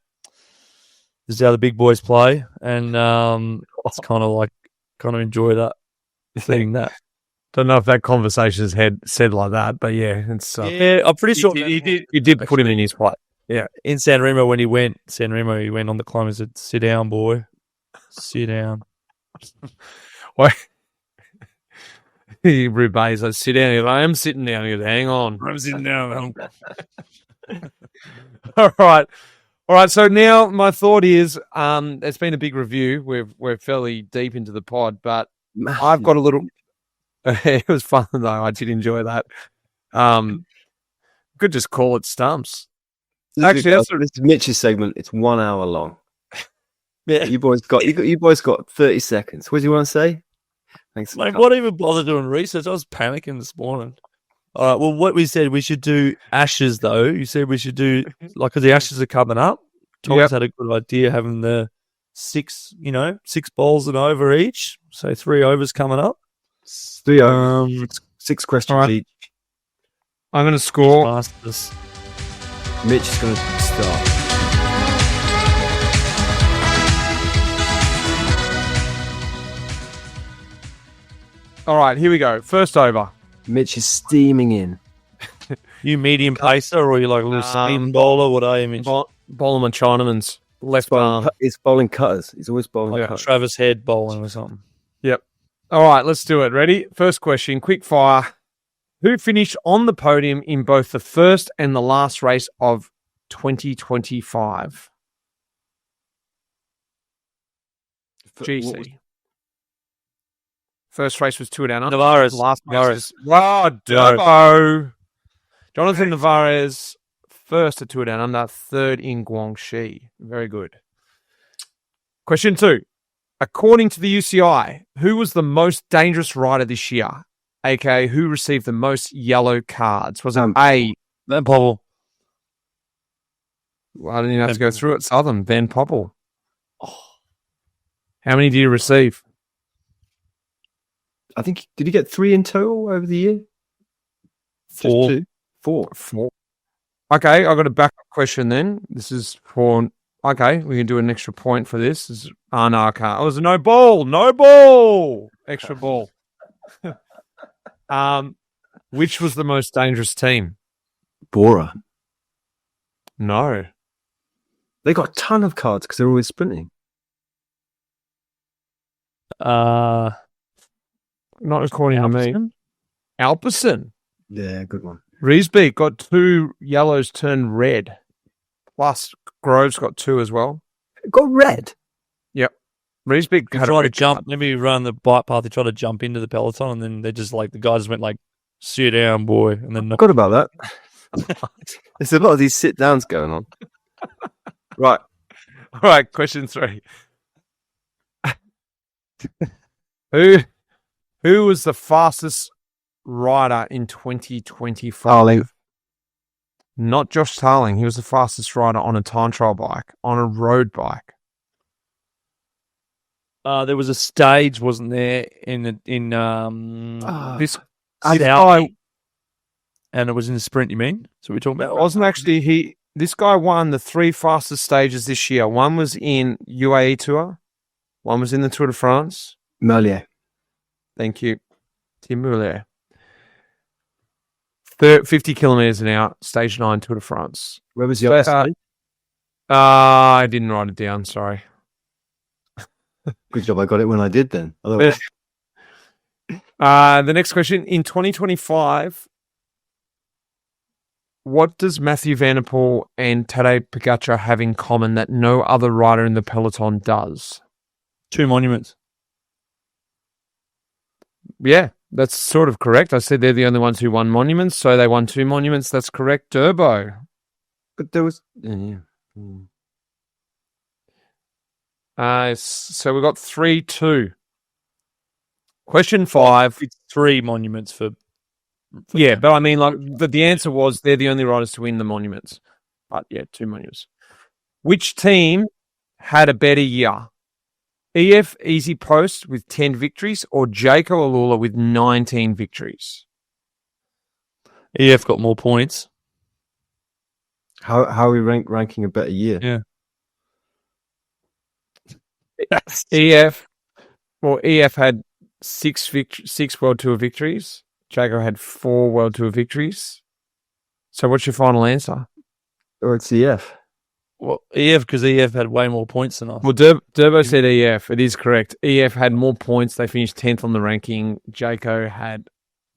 this is how the big boys play. And it's kind of enjoy that, seeing that. Don't know if that conversation is said like that, but yeah, it's yeah. I'm pretty sure he did put him in his play. Yeah, in San Remo when he went on the climb. He said, "Sit down, boy, sit down." Why? Roubaix, like, sit down. He's like, I'm sitting down. He goes, hang on, I'm sitting down. All right. So now my thought is, it's been a big review. We're fairly deep into the pod, but I've got a little. It was fun though. I did enjoy that. Could just call it stumps. Actually, this is Mitch's segment. It's 1 hour long. Yeah, you boys got 30 seconds. What do you want to say? Thanks. Mate, what even bother doing research? I was panicking this morning. All right. Well, what we said we should do Ashes though. You said we should do because the Ashes are coming up. Tom's had a good idea having the 6 balls and over each. So 3 overs coming up. 3 overs. 6 questions each. I'm going to score. Masters. Mitch is going to start. All right, here we go. First over. Mitch is steaming in. You medium pacer or you like a little spin bowler? What are you, Mitch? Bowling and Chinaman's left arm. It's bowling cutters. He's always bowling cutters. Travis Head bowling or something. Yep. All right, let's do it. Ready? First question, quick fire. Who finished on the podium in both the first and the last race of 2025? GC. First race was Tour Down Under. Navarez. Last race. Wow, Durbo. Jonathan Navarez, first at Tour Down Under, third in Guangxi. Very good. Question 2. According to the UCI, who was the most dangerous rider this year? AKA, who received the most yellow cards? Was it A? Van Poppel. Well, I didn't even have to go through it. Southam, Van Poppel. Oh. How many did you receive? I think, did he get 3 in total over the year? 4. Just 2? 4. Okay, I've got a backup question then. This is for... Okay, we can do an extra point for this. No, I can't. It was a no ball. Extra ball. Which was the most dangerous team? Bora. No. They got a ton of cards because they're always sprinting. Not according to me. Alpecin. Yeah, good one. Riesbeek got 2 yellows turned red. Plus, Groves got 2 as well. It got red? Yep. Riesbeek tried to jump. Maybe run the bike path. They tried to jump into the Peloton, and then they just like the guys went like sit down, boy. And then Forgot about that. There's a lot of these sit downs going on. Right. All right, question 3. Who was the fastest rider in 2025? Tarling. Not Josh Tarling. He was the fastest rider on a time trial bike, on a road bike. there was a stage, wasn't there, in This Southam, guy and it was in the sprint. You mean? So we're talking about? wasn't actually he. This guy won the 3 fastest stages this year. One was in UAE Tour. One was in the Tour de France. Merlier. Thank you, Tim Muller. 50 kilometers an hour, stage 9 Tour de France. Where was the other stage? I didn't write it down. Sorry. Good job I got it when I did then. Otherwise, The next question. In 2025, what does Matthew Van Der Poel and Tadej Pogacar have in common that no other rider in the peloton does? 2 monuments. Yeah, that's sort of correct. I said they're the only ones who won monuments, so they won 2 monuments. That's correct. Durbo. but there was. Yeah. Mm. So we got 3-2. Question 5. It's 3 monuments for Yeah, but I mean, like the answer was they're the only riders to win the monuments. But yeah, 2 monuments. Which team had a better year? EF EasyPost with 10 victories or Jayco AlUla with 19 victories? EF got more points. How are we ranking a better year? Yeah. EF had 6 World Tour victories. Jayco had 4 World Tour victories. So what's your final answer? Or it's EF. Well, EF, because EF had way more points than us. Well, Durbo said EF. It is correct. EF had more points. They finished 10th on the ranking. Jayco had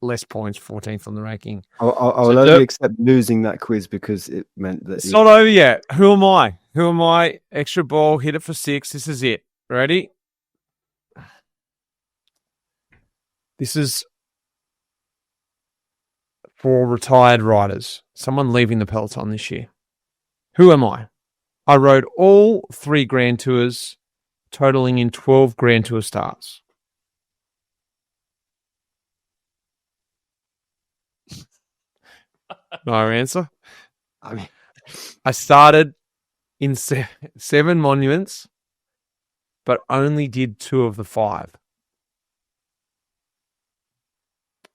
less points, 14th on the ranking. I will only accept losing that quiz because it meant that It's not over yet. Who am I? Extra ball, hit it for 6. This is it. Ready? This is for retired riders. Someone leaving the peloton this year. Who am I? I rode all 3 Grand Tours, totaling in 12 Grand Tour starts. No answer. I mean, I started in 7 monuments, but only did 2 of the 5.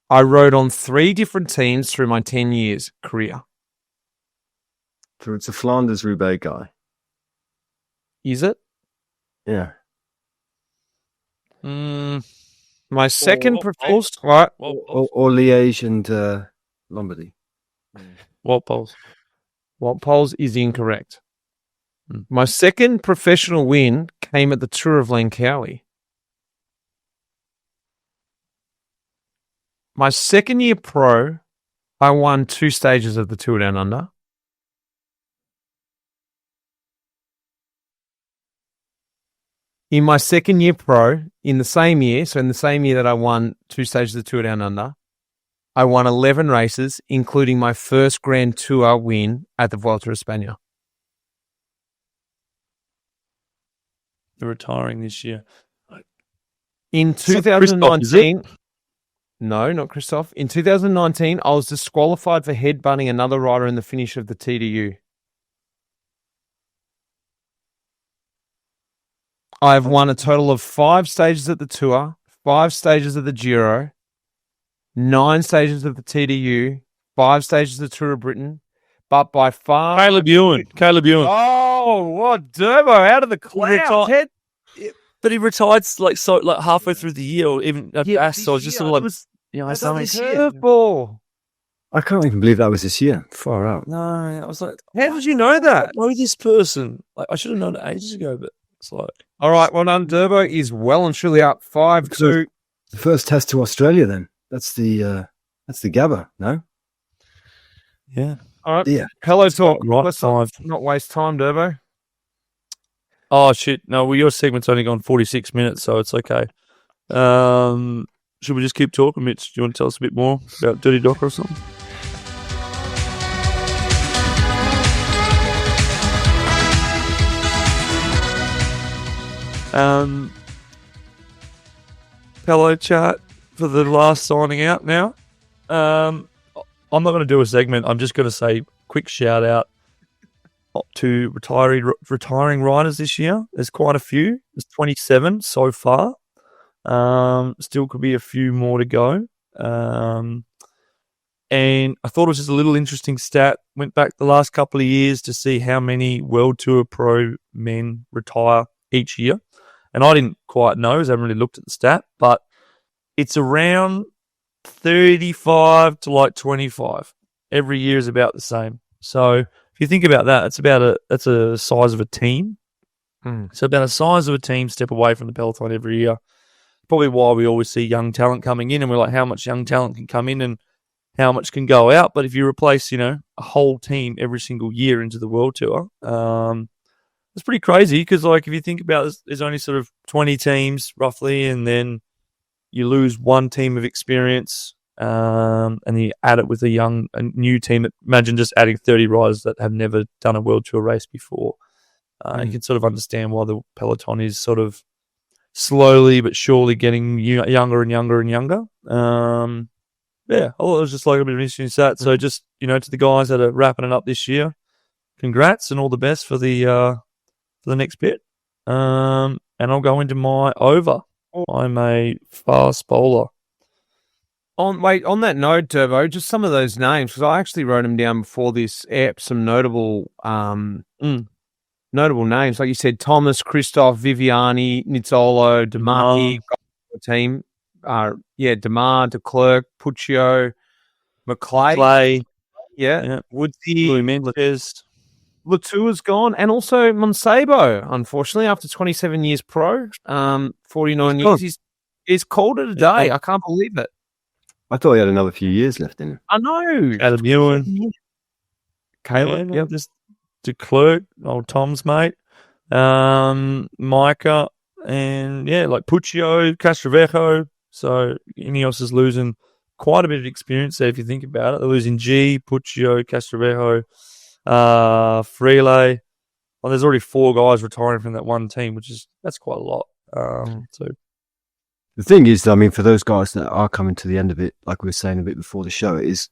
I rode on 3 different teams through my 10 years career. so it's a Flanders Roubaix guy. Is it? Yeah. My second Poles. right? Or Liège and Lombardy. What polls? What polls is incorrect. My second professional win came at the Tour of Langkawi. My second year pro, I won 2 stages of the Tour Down Under. In my second year pro, in the same year that I won 2 stages of the Tour Down Under, I won 11 races, including my first Grand Tour win at the Vuelta a España. They're retiring this year. In Christoph, 2019, no, not Christoph. In 2019, I was disqualified for headbutting another rider in the finish of the TDU. I've won a total of 5 stages at the Tour, 5 stages of the Giro, 9 stages of the TDU, 5 stages of the Tour of Britain, but by far... Caleb Ewan. Oh, what? Durbo out of the clouds. But he retired like halfway through the year, or even at best. So I was just sort of like, I started Curveball. I can't even believe that was this year. Far out. No, I was like, How did you know that? I know this person. Like, I should have known it ages ago, but it's like, All right, well done. Durbo is well and truly up 5-2. The first test to Australia then. That's the Gabba, no? yeah. All right, Yeah. Pelo talk. Right, Let's 5. not waste time, Durbo. Oh shit! No, well, your segment's only gone 46 minutes, so it's okay. should we just keep talking, Mitch? Do you want to tell us a bit more about Dirty Docker or something? Pelo chat for the last signing out now. I'm not going to do a segment. I'm just going to say quick shout out to retiring riders this year. There's quite a few. There's 27 so far. Still could be a few more to go. And I thought it was just a little interesting stat. Went back the last couple of years to see how many World Tour Pro men retire each year. And I didn't quite know, as I haven't really looked at the stat, but it's around 35 to like 25. Every year is about the same. So if you think about that, that's a size of a team. So about a size of a team step away from the Peloton every year. Probably why we always see young talent coming in, and we're like, how much young talent can come in and how much can go out. But if you replace, a whole team every single year into the World Tour, it's pretty crazy because, like, if you think about it, there's only sort of 20 teams roughly, and then you lose one team of experience, and then you add it with a new team. Imagine just adding 30 riders that have never done a World Tour race before. You can sort of understand why the Peloton is sort of slowly but surely getting younger and younger and younger. I thought it was just like a bit of an interesting stat. So just, to the guys that are wrapping it up this year, congrats and all the best for the next bit. And I'll go into my over. I'm a fast bowler. On that note, Turbo, just some of those names, because I actually wrote them down before this app, some notable names. Like you said, Thomas, Christoph, Viviani, Nizzolo, Demaki, team. Demar, De Klerk, Puccio, McClay. Woodsy, Louis Mendez. Latour's gone, and also Monsebo, unfortunately, after 27 years pro, 49 years, he's called it a day. I can't believe it. I thought he had another few years left in him. I know. Adam Ewan. Caleb, just De Klerk, old Tom's mate. Micah, and like Puccio, Castrovejo. So Ineos is losing quite a bit of experience there if you think about it. They're losing G, Puccio, Castrovejo, Freeley. Well, there's already 4 guys retiring from that one team, that's quite a lot. So the thing is, I mean, for those guys that are coming to the end of it, like we were saying a bit before the show, it's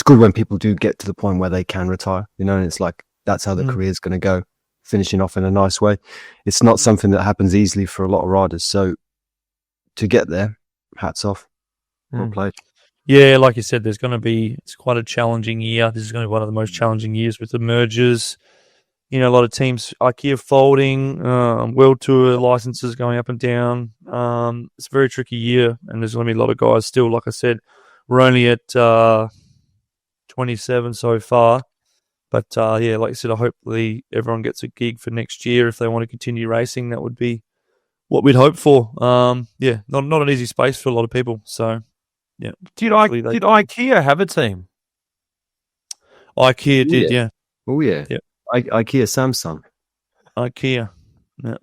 good when people do get to the point where they can retire, and it's like that's how the career's going to go, finishing off in a nice way. It's not something that happens easily for a lot of riders. So to get there, hats off. Well played. Yeah, like you said, it's quite a challenging year. This is going to be one of the most challenging years with the mergers. A lot of teams, IKEA folding, World Tour licenses going up and down. It's a very tricky year, and there's going to be a lot of guys still. Like I said, we're only at 27 so far. But, like you said, hopefully everyone gets a gig for next year if they want to continue racing. That would be what we'd hope for. Not an easy space for a lot of people. So, yeah. Did IKEA have a team? IKEA did, yeah. Oh, yeah. Yep. IKEA Samsung. IKEA. Yeah.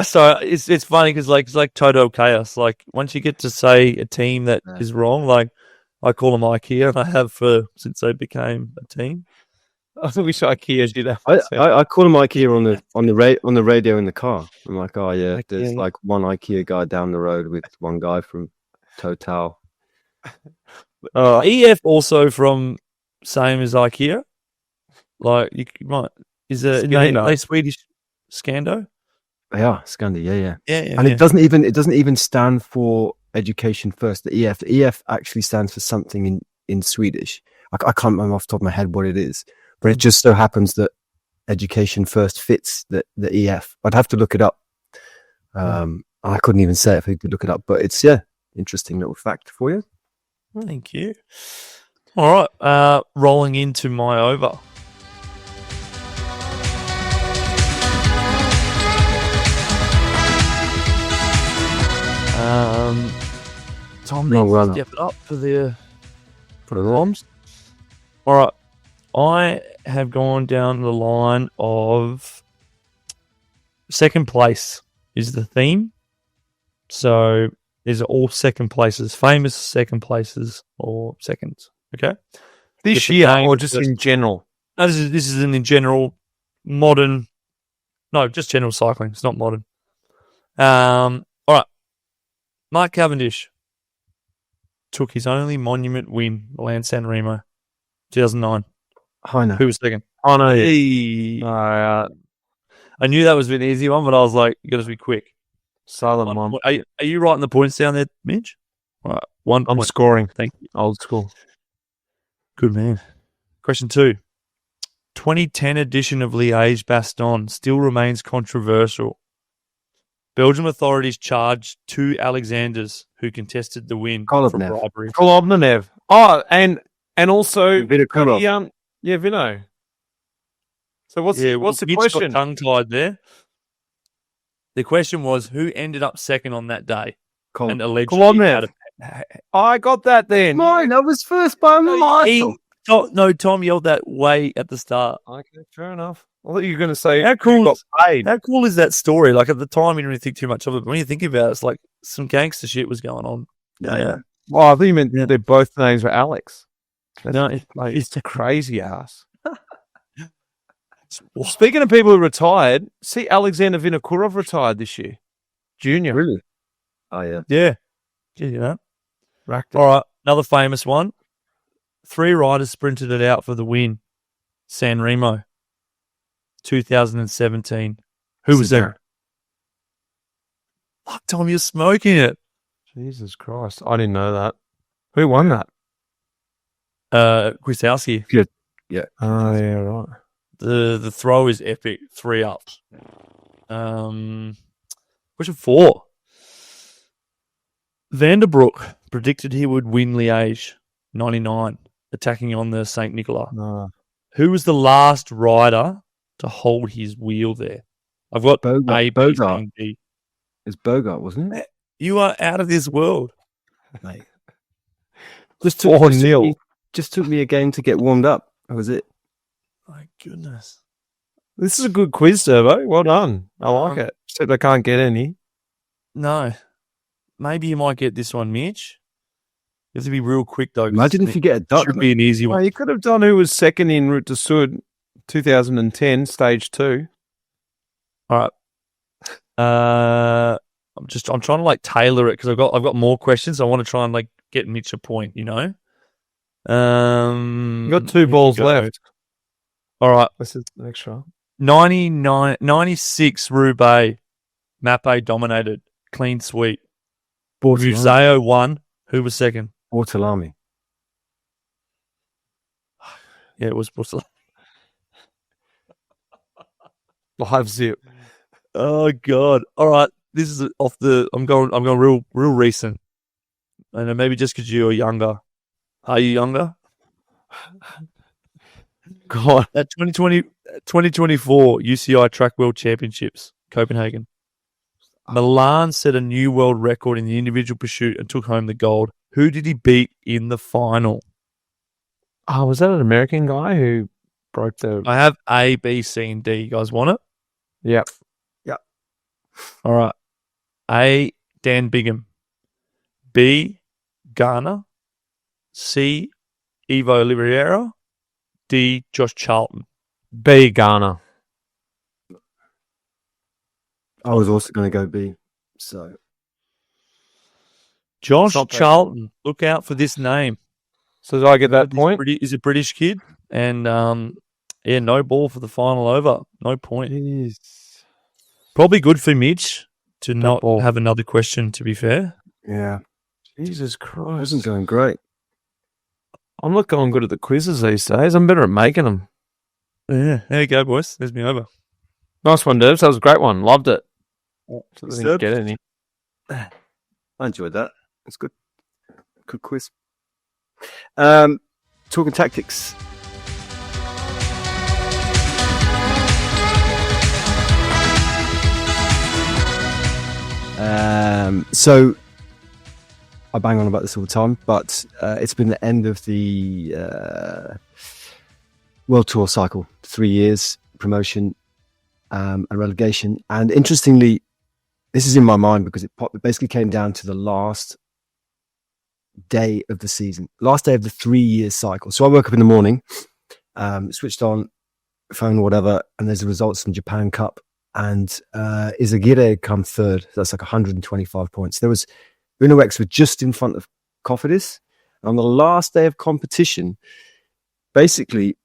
So it's funny because it's like total chaos. Like once you get to say a team that is wrong, like I call them IKEA, and I have since they became a team. I wish IKEA did that. I call them IKEA on the radio in the car. I'm like, oh yeah, there's like one IKEA guy down the road with one guy from Total. EF also from same as IKEA. Like you might they Swedish Scando? They are Scandi, yeah. And it doesn't even stand for education first. The EF. The EF actually stands for something in Swedish. I can't remember off the top of my head what it is, but it just so happens that education first fits the EF. I'd have to look it up. I couldn't even say it if I could look it up, but it's interesting little fact for you. Thank you. All right, rolling into my over. Tom needs to step it up for the bombs. All right, I have gone down the line of second place is the theme. So these are all second places, famous second places or seconds. Okay. This year or just in general? No, this is in general modern. No, just general cycling. It's not modern. All right. Mark Cavendish took his only monument win, Milan San Remo, 2009. Heine. Who was second? Oh, no. Hey. I knew that was an easy one, but I was like, you got to be quick. Southam one. Are you writing the points down there, Mitch? All right. I'm point. Scoring. Thank you. Old school. Good man. Question 2. 2010 edition of Liège-Bastogne still remains controversial. Belgium authorities charged 2 Alexanders who contested the win for bribery. Kolobnev. Oh, and also Vinokurov. Vino. So what's the question? Got tongue-tied there. The question was who ended up second on that day and allegedly Kolobnev. I got that then. Mine, I was first by a mile. Tom yelled that way at the start. Okay, fair enough. I thought you were going to say how cool is that story? Like at the time, you didn't really think too much of it, but when you think about it, it's like some gangster shit was going on. Yeah. Well, I thought you meant their both names were Alex. It's crazy ass. Speaking of people who retired, see Alexander Vinokurov retired this year. Junior. Really? Oh, yeah. Yeah. You know. Racked it. All right, another famous one. 3 riders sprinted it out for the win. San Remo, 2017. Who was there? Fuck, Tom, you're smoking it. Jesus Christ. I didn't know that. Who won that? Kwiatkowski. Yeah. Oh, yeah, right. The throw is epic. 3 ups. Question 4. Vanderbroek predicted he would win Liège, 99, attacking on the St. Nicolas. No. Who was the last rider to hold his wheel there? I've got Bogart. It's Bogart, wasn't it? You are out of this world. Mate. Just took 4-0. Just took me a game to get warmed up. That was it. My goodness. This is a good quiz, Turbo. Well done. I like it. Except I can't get any. No. Maybe you might get this one, Mitch. You have to be real quick, though. Imagine if you get a duck. Should be an easy one. Well, you could have done who was second in Route du Sud, 2010, stage 2. All right. I'm trying to like tailor it because I've got more questions. I want to try and like get Mitch a point, you know. You got 2 balls left. All right. This is extra. 96 Roubaix. Mappe dominated. Clean sweep. Museo won. Who was second? Bortolami. Yeah, it was Bortolami. Live zip. Oh God! All right, this is off the. I'm going real recent, and maybe just because you're younger. Are you younger? God, at 2024 UCI Track World Championships, Copenhagen. Milan set a new world record in the individual pursuit and took home the gold. Who did he beat in the final? Oh, was that an American guy who broke the... I have A, B, C, and D. You guys want it? Yep. All right. A, Dan Bigham. B, Garner. C, Ivo Oliveira. D, Josh Charlton. B, Garner. I was also going to go B. So, Josh Charlton. Look out for this name. So did I get that point? He's a British kid, and no ball for the final over. No point. Jeez. Probably good for Mitch to not have another question, to be fair. yeah. Jesus It Christ. wasn't going great. I'm not going good at the quizzes these days. I'm better at making them. Yeah. There you go, boys. There's me over. Nice one, Derbs. That was a great one. Loved it. I Thanks, didn't get any. I enjoyed that. It's good. Good quiz. Talking tactics. So I bang on about this all the time, but it's been the end of the World Tour cycle. 3 years, promotion and relegation. And interestingly, this is in my mind because it basically came down to the last day of the season, last day of the 3-year cycle. So I woke up in the morning, switched on phone or whatever, and there's the results from Japan Cup, and Izagirre come third. That's like 125 points. There was Uno-X were just in front of Cofidis. And on the last day of competition, basically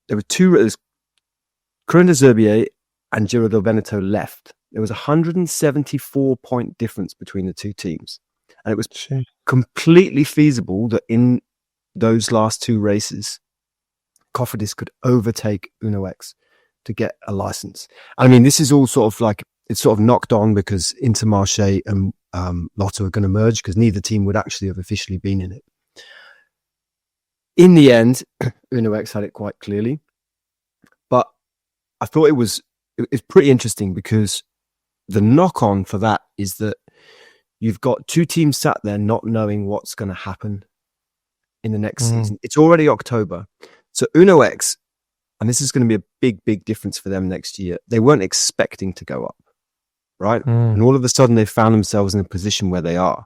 there were there's Corinne de Zerbier and Giro del Veneto left. There was a 174 point difference between the two teams. And it was completely feasible that in those last two races, Cofidis could overtake Uno-X to get a license. I mean, this is all sort of like, it's sort of knocked on because Intermarché and Lotto are going to merge because neither team would actually have officially been in it. In the end, Uno-X had it quite clearly. But I thought it's pretty interesting because the knock-on for that is that you've got two teams sat there not knowing what's going to happen in the next season. It's already October. So Uno-X, and this is going to be a big, big difference for them next year, they weren't expecting to go up, right? And all of a sudden they found themselves in a position where they are.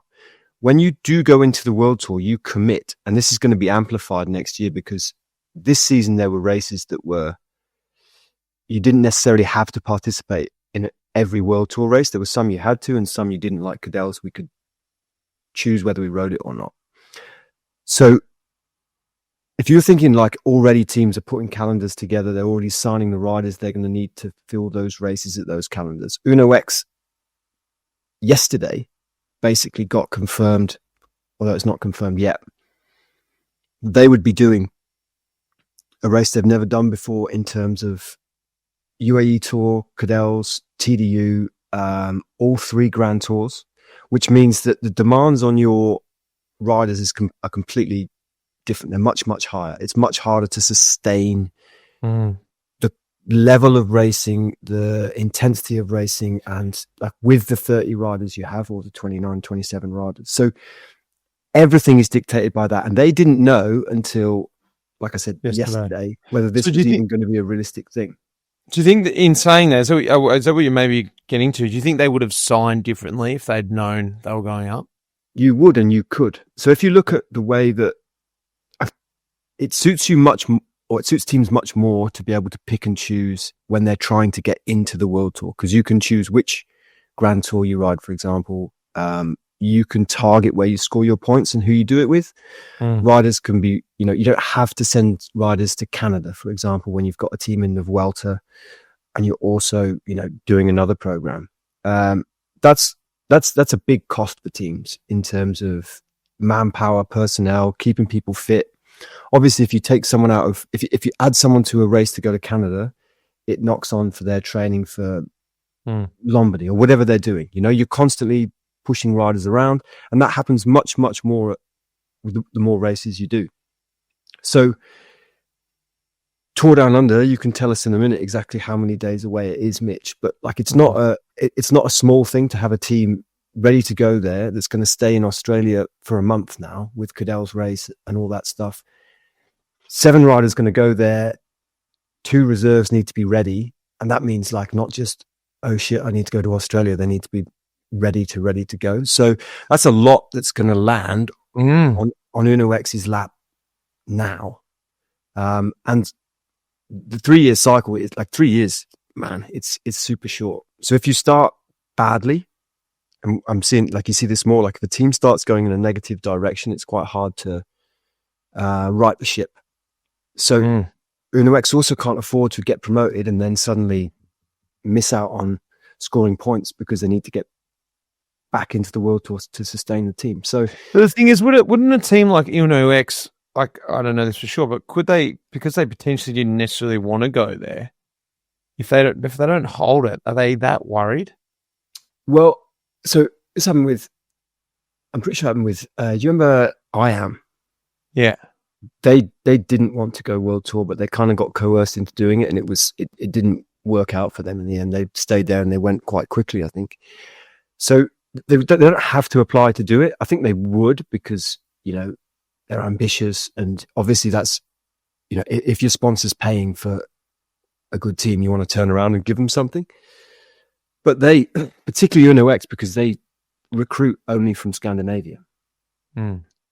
When you do go into the World Tour, you commit, and this is going to be amplified next year because this season there were races that you didn't necessarily have to participate in every World Tour race. There were some you had to and some you didn't, like Cadell's. We could choose whether we rode it or not. So if you're thinking like already teams are putting calendars together, they're already signing the riders, they're going to need to fill those races at those calendars. Uno-X yesterday basically got confirmed, although it's not confirmed yet, they would be doing a race they've never done before in terms of UAE Tour, Cadell's, TDU, all 3 Grand Tours, which means that the demands on your riders are completely different. They're much, much higher. It's much harder to sustain the level of racing, the intensity of racing, and like with the 30 riders you have, or the 29, 27 riders. So everything is dictated by that. And they didn't know until, like I said, yesterday whether this was even going to be a realistic thing. Do you think that in saying that, is that what you're maybe getting to? Do you think they would have signed differently if they'd known they were going up? You would and you could. So if you look at the way that it suits you or it suits teams much more to be able to pick and choose when they're trying to get into the World Tour, because you can choose which Grand Tour you ride, for example. You can target where you score your points and who you do it with. Riders can be, you don't have to send riders to Canada, for example, when you've got a team in the Vuelta and you're also, doing another program. That's a big cost for teams in terms of manpower, personnel, keeping people fit. Obviously, if you take someone if you add someone to a race to go to Canada, it knocks on for their training for Lombardy or whatever they're doing. You're constantly pushing riders around, and that happens much, much more with the more races you do. So Tour Down Under, you can tell us in a minute exactly how many days away it is, Mitch, but like it's not a small thing to have a team ready to go there that's going to stay in Australia for a month now with Cadell's race and all that stuff. 7 riders going to go there, 2 reserves need to be ready, and that means like not just, oh shit, I need to go to Australia, they need to be ready to go. So that's a lot that's going to land on Uno-X's lap now. And the 3-year cycle is like 3 years, man, it's super short. So if you start badly, and I'm seeing, like you see this more, like if the team starts going in a negative direction, it's quite hard to right the ship. So Uno-X also can't afford to get promoted and then suddenly miss out on scoring points because they need to get back into the World Tour to sustain the team. So the thing is, wouldn't a team like Uno-X, like, I don't know this for sure, but could they, because they potentially didn't necessarily want to go there, if they don't hold it, are they that worried? Well, so this happened with, I'm pretty sure it happened with, do you remember I Am? Yeah. They didn't want to go World Tour, but they kind of got coerced into doing it, and it didn't work out for them in the end. They stayed there and they went quite quickly, I think. So they don't have to apply to do it. I think they would because, they're ambitious, and obviously that's, if your sponsor's paying for a good team, you want to turn around and give them something. But they, particularly UNOX, because they recruit only from Scandinavia.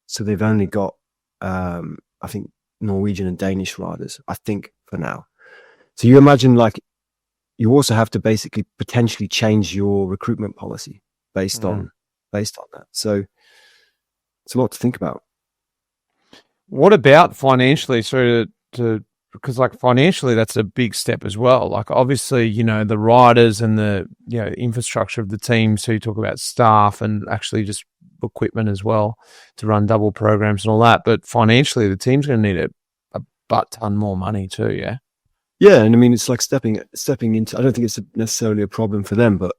So they've only got, I think, Norwegian and Danish riders, I think, for now. So you imagine, like, you also have to basically potentially change your recruitment policy based on that. So it's a lot to think about. What about financially? Because like financially, that's a big step as well. Like obviously, the riders and the infrastructure of the team. So you talk about staff and actually just equipment as well to run double programs and all that. But financially, the team's going to need a butt ton more money too. Yeah. Yeah, and I mean it's like stepping into. I don't think it's necessarily a problem for them, but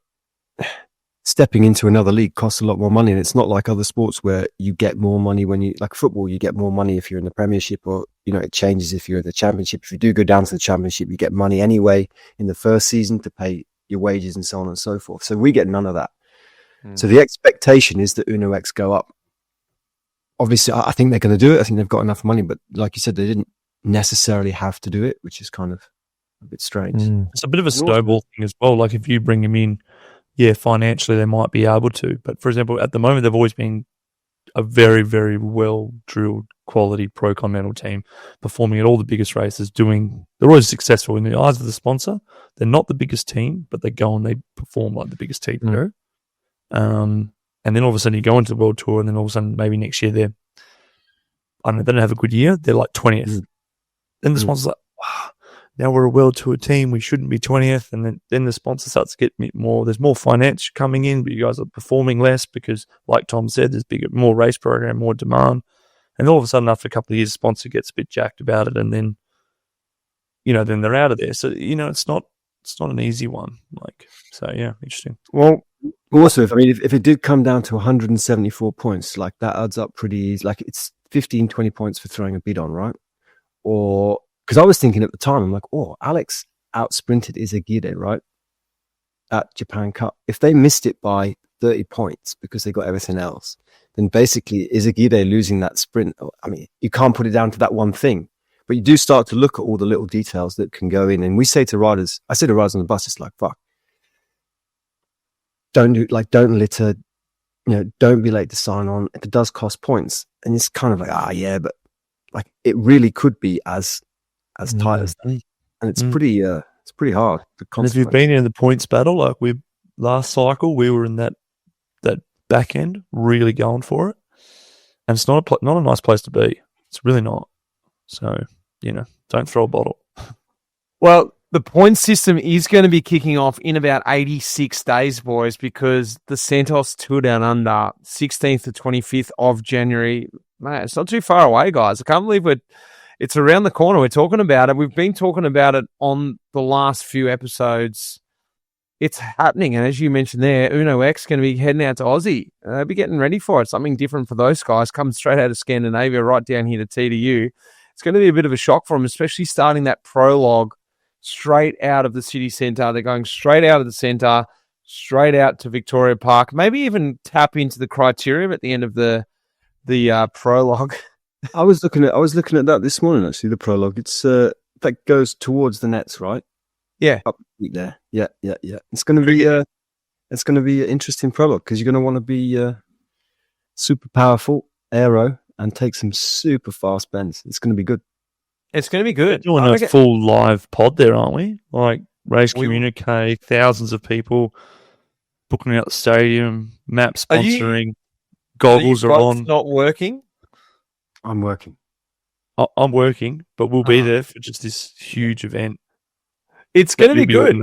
stepping into another league costs a lot more money, and it's not like other sports where you get more money when you, like football, you get more money if you're in the Premiership, or it changes if you're in the Championship. If you do go down to the Championship, you get money anyway in the first season to pay your wages and so on and so forth. So we get none of that. So the expectation is that UNOX go up. Obviously, I think they're going to do it. I think they've got enough money, but like you said, they didn't necessarily have to do it, which is kind of a bit strange. It's a bit of a snowball thing as well. Like if you bring them in, financially they might be able to. But for example, at the moment, they've always been a very, very well-drilled quality pro-continental team performing at all the biggest races. They're always successful in the eyes of the sponsor. They're not the biggest team, but they go and they perform like the biggest team. And then all of a sudden you go into the World Tour, and then all of a sudden maybe next year they don't have a good year. They're like 20th. Then the sponsor's like, wow, now we're a World Tour team. We shouldn't be 20th. And then the sponsor starts to get more. There's more finance coming in, but you guys are performing less because, like Tom said, there's more race program, more demand. And all of a sudden, after a couple of years, the sponsor gets a bit jacked about it, and then, then they're out of there. So, it's not an easy one. Interesting. Well, also, if it did come down to 174 points, like that adds up pretty easy. Like it's 15, 20 points for throwing a bid on, right? Or because I was thinking at the time, I'm like, Alex out sprinted Izagirre, right? At Japan Cup. If they missed it by 30 points because they got everything else, then basically Izagirre losing that sprint. I mean, you can't put it down to that one thing, but you do start to look at all the little details that can go in. And we say to riders, I say to riders on the bus, it's like, fuck. Don't litter, don't be late to sign on. If it does cost points, and it's kind of like, but like it really could be as tight as that. And it's pretty hard. And if you've been in the points battle, like last cycle, we were in that back end, really going for it. And it's not a nice place to be. It's really not. So, don't throw a bottle. Well, the point system is going to be kicking off in about 86 days, boys, because the Santos Tour Down Under, 16th to 25th of January. Man, it's not too far away, guys. I can't believe it's around the corner. We're talking about it. We've been talking about it on the last few episodes. It's happening. And as you mentioned there, UNOX going to be heading out to Aussie. They'll be getting ready for it. Something different for those guys. Coming straight out of Scandinavia, right down here to TDU. It's going to be a bit of a shock for them, especially starting that prologue straight out of the city centre. They're going straight out of the centre, straight out to Victoria Park. Maybe even tap into the criterium at the end of the prologue. I was looking at that this morning. Actually, the prologue. It's that goes towards the nets, right? Yeah, up there. Yeah. It's going to be an interesting prologue because you're going to want to be super powerful aero and take some super fast bends. It's going to be good. It's going to be good. We're doing a full live pod there, aren't we? Like Race Communiqué, thousands of people booking out the stadium, map sponsoring, goggles are on. Not working? I'm working. I'm working, but we'll be there for just this huge event. It's going to be good.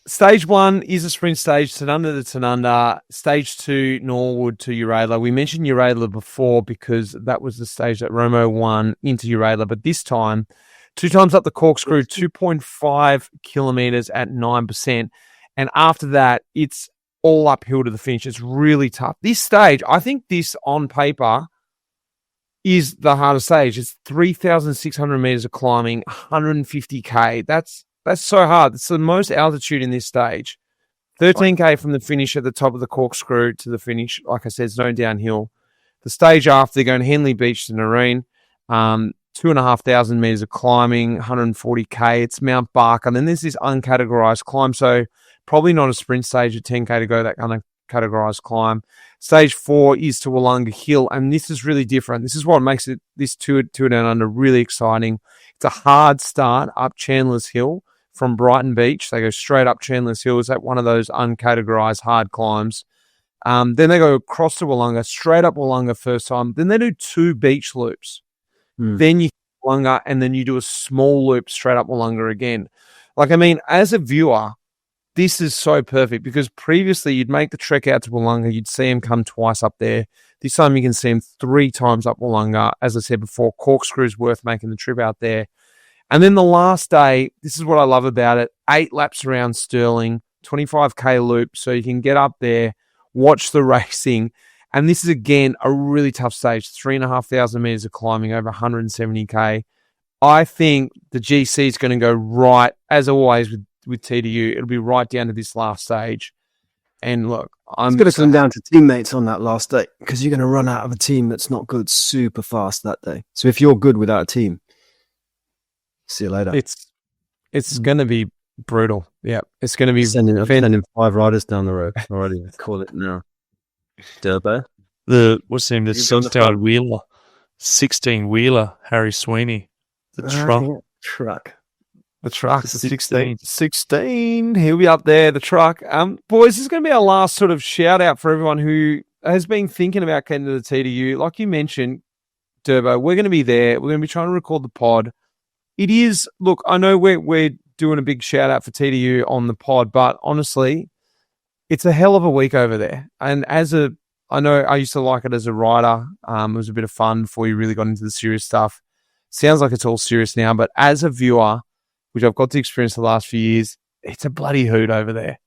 Stage 1 is a sprint stage, Tanunda to Tanunda. Stage 2, Norwood to Urala. We mentioned Urala before because that was the stage that Romo won into Urala, but this time, 2 times up the corkscrew, 2.5 kilometres at 9%. And after that, it's all uphill to the finish. It's really tough. This stage, I think this on paper is the hardest stage. It's 3,600 metres of climbing, 150K. That's so hard. It's the most altitude in this stage. 13K from the finish at the top of the corkscrew to the finish. Like I said, it's no downhill. The stage after, they're going Henley Beach to Nareen. 2,500 metres of climbing, 140K. It's Mount Barker. And then there's this uncategorised climb. So Probably not a sprint stage at 10K to go that kind of categorized climb. Stage 4 is to Wollonga Hill, and this is really different. This is what makes this tour down under really exciting. It's a hard start up Chandler's Hill from Brighton Beach. They go straight up Chandler's Hill. It's at one of those uncategorized hard climbs. Then they go across to Wollonga, straight up Wollonga first time. Then they do 2 beach loops. Then you Wollonga, and then you do a small loop straight up Wollonga again. Like, I mean, as a viewer, this is so perfect because previously you'd make the trek out to Wollonga, you'd see him come twice up there. This time you can see him 3 times up Wollonga. As I said before, Corkscrew's worth making the trip out there. And then the last day, this is what I love about it, 8 laps around Stirling, 25K loop, so you can get up there, watch the racing. And this is, again, a really tough stage, 3,500 metres of climbing, over 170K. I think the GC is going to go right, as always with TDU, it'll be right down to this last stage. And look, it's going to come down to teammates on that last day because you're going to run out of a team that's not good super fast that day. So if you're good without a team, see you later. It's going to be brutal. Yeah, it's going to be sending 5 riders down the road already. Call it now. Durbo. The self-styled wheeler, 16-wheeler, Harry Sweeney. The truck. The truck, the 16. He'll be up there, the truck. Boys, this is going to be our last sort of shout out for everyone who has been thinking about getting to the TDU. Like you mentioned, Durbo, we're going to be there. We're going to be trying to record the pod. It is, look, I know we're doing a big shout out for TDU on the pod, but honestly, it's a hell of a week over there. And I know I used to like it as a rider. It was a bit of fun before you really got into the serious stuff. Sounds like it's all serious now, but as a viewer, which I've got to experience the last few years, it's a bloody hoot over there.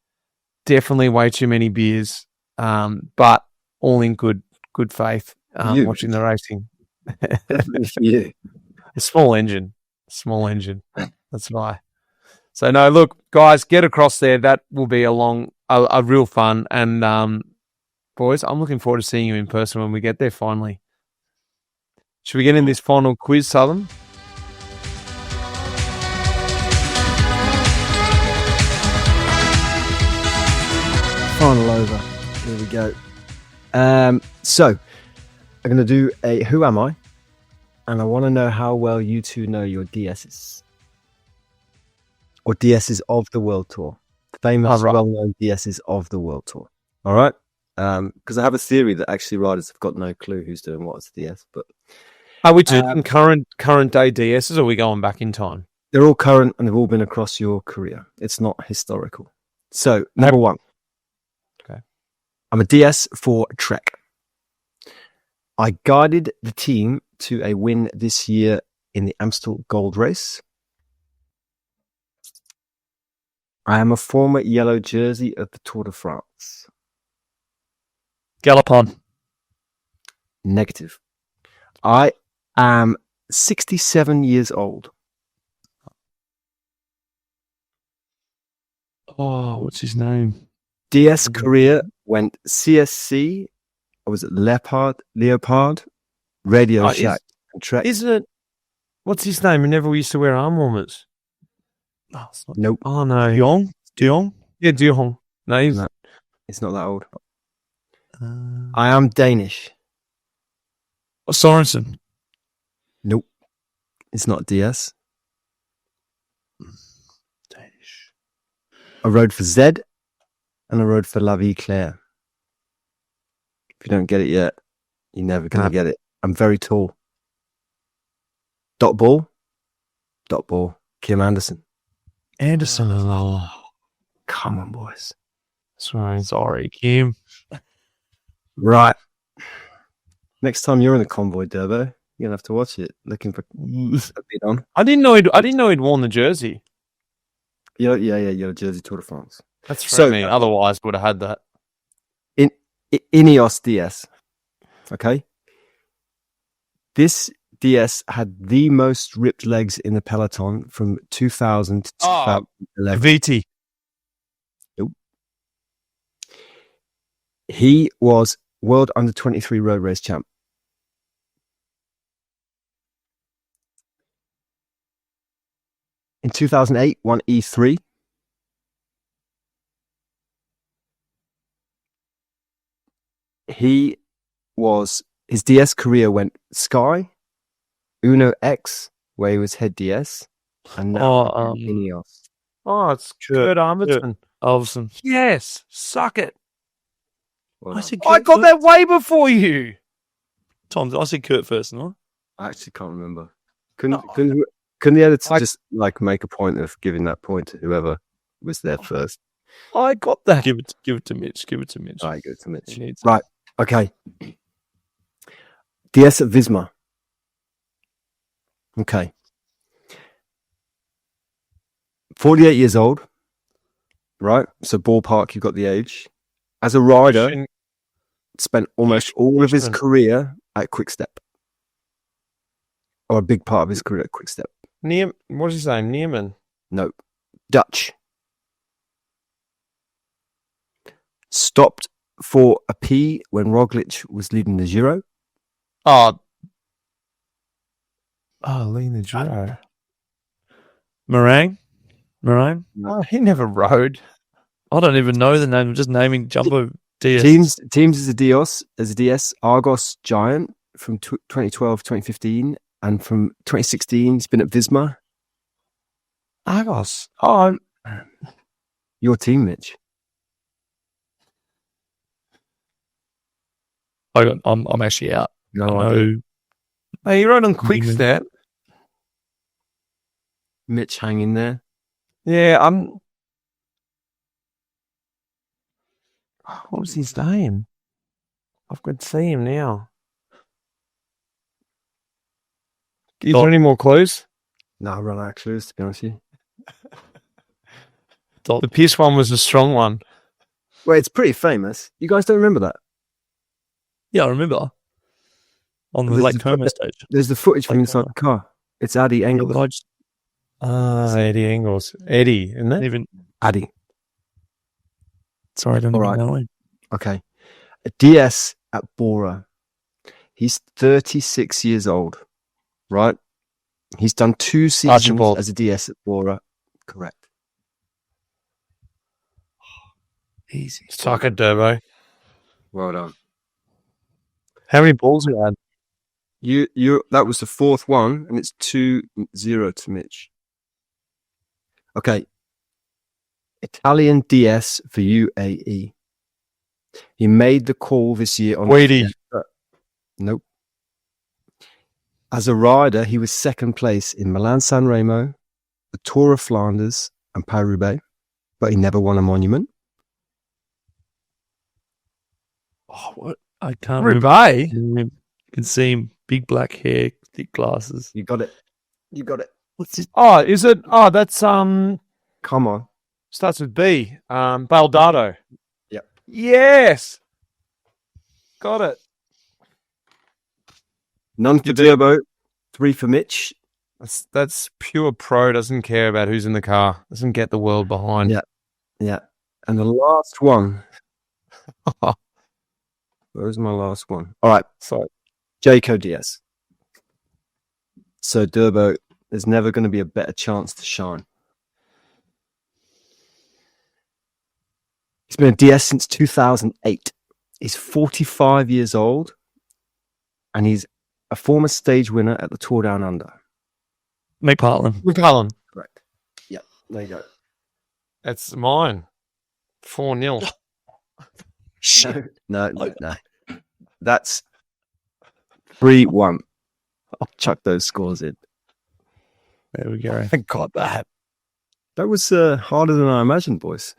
Definitely way too many beers, but all in good faith, watching the racing. Yeah. A small engine. That's why. So, no, look, guys, get across there. That will be a real fun. And, boys, I'm looking forward to seeing you in person when we get there finally. Should we get in this final quiz, Southam? Final over. Here we go. So, I'm going to do a Who Am I? And I want to know how well you two know your DSs. Or DSs of the World Tour. Famous, well-known DSs of the World Tour. All right? Because I have a theory that actually riders have got no clue who's doing what as DS. But are we doing current day DSs, or are we going back in time? They're all current and they've all been across your career. It's not historical. So, number 1. Okay. I'm a DS for Trek. I guided the team to a win this year in the Amstel Gold Race. I am a former yellow jersey of the Tour de France. Galopin. Negative. I am 67 years old. Oh, what's his name? DS career went CSC. Or was it Leopard, Radio Shack, and Trek? Isn't it? What's his name? Who never used to wear arm warmers? Oh, it's not, nope. Oh no, Dion. Yeah, Dion. No, it's not that old. I am Danish. Sorensen. Nope. It's not DS. Danish. I rode for Z and I rode for La Vie Claire. If you don't get it yet, you're never going to get it. I'm very tall. Dot ball. Kim Anderson. Oh, come on, boys. Sorry, Kim. Right. Next time you're in the convoy, Durbo, you're gonna have to watch it. Looking for a bit on. I didn't know he'd worn the jersey. Yeah. You're Jersey Tour de France. That's for me. Otherwise, would have had that. Ineos DS. Okay. This DS had the most ripped legs in the peloton from 2000 to 2011. VT. Nope. He was World Under 23 Road Race champ. In 2008, won E3. his DS career went Sky, Uno X, where he was head DS, and now Ineos. Oh, it's Kurt Armstrong. Olsen. Yes, suck it. Well I done. said I Kurt got first. that way before you. Tom, I said Kurt first, no? I actually can't remember. Couldn't the editor just like make a point of giving that point to whoever was there first? I got that. Give it to Mitch. Give it to Mitch. All right, go to Mitch. He needs Right. Okay. DS at Visma. Okay. 48 years old. Right. So ballpark, you've got the age. As a rider, spent almost all of his career at Quickstep. Or a big part of his career at Quickstep. What's his name? Neerman. No. Dutch. Stopped for a pee when Roglic was leading the Giro. Oh, leading the Giro. Moraine? Oh, he never rode. I don't even know the name. I'm just naming Jumbo DS. Teams as a DS, Argos Giant from 2012 2015, and from 2016 he's been at Visma. Argos. Oh, Your team, Mitch. I'm actually out. No, he rode on Quickstep. Mitch, hang in there. Yeah, what was his name? I've got to see him now. Is there any more clues? No, I run out of clues, to be honest with you. The piss one was a strong one. Well, it's pretty famous. You guys don't remember that? Yeah, I remember. On the There's Lake the Como foot- stage. There's the footage from Like, inside the car. It's Addy Engels. I just Eddie Engels. Eddie, isn't it? even. Addy. Sorry, I don't All even right. know him. Okay. A DS at Bora. He's 36 years old, right? He's done 2 seasons Archibald. as a DS at Bora. Correct. Easy. Suck it, Durbo. Well done. How many balls you had? You that was the 4th one, and it's 2-0 to Mitch. Okay. Italian DS for UAE. He made the call this year on Weedy. Nope. As a rider, he was 2nd place in Milan San Remo, the Tour of Flanders, and Paris-Roubaix, but he never won a monument. Oh, what? I can't Roubaix? remember. You can see him. Big black hair, thick glasses. You got it. You got it. What's it? Oh, is it? Oh, that's Come on. starts with B. Baldado. Yep. Yes. Got it. None for Turbo, 3 for Mitch. That's pure pro. Doesn't care about who's in the car. Doesn't get the world behind. Yeah. Yeah. And the last one. Where's my last one? All right. So Jayco DS. So Durbo, there's never going to be a better chance to shine. He's been a DS since 2008. He's 45 years old, and he's a former stage winner at the Tour Down Under. McPartlin. McCullum. Correct. Yep. There you go. That's mine. 4-0. No. That's 3-1. I'll chuck those scores in. There we go. I got that. That was harder than I imagined, boys.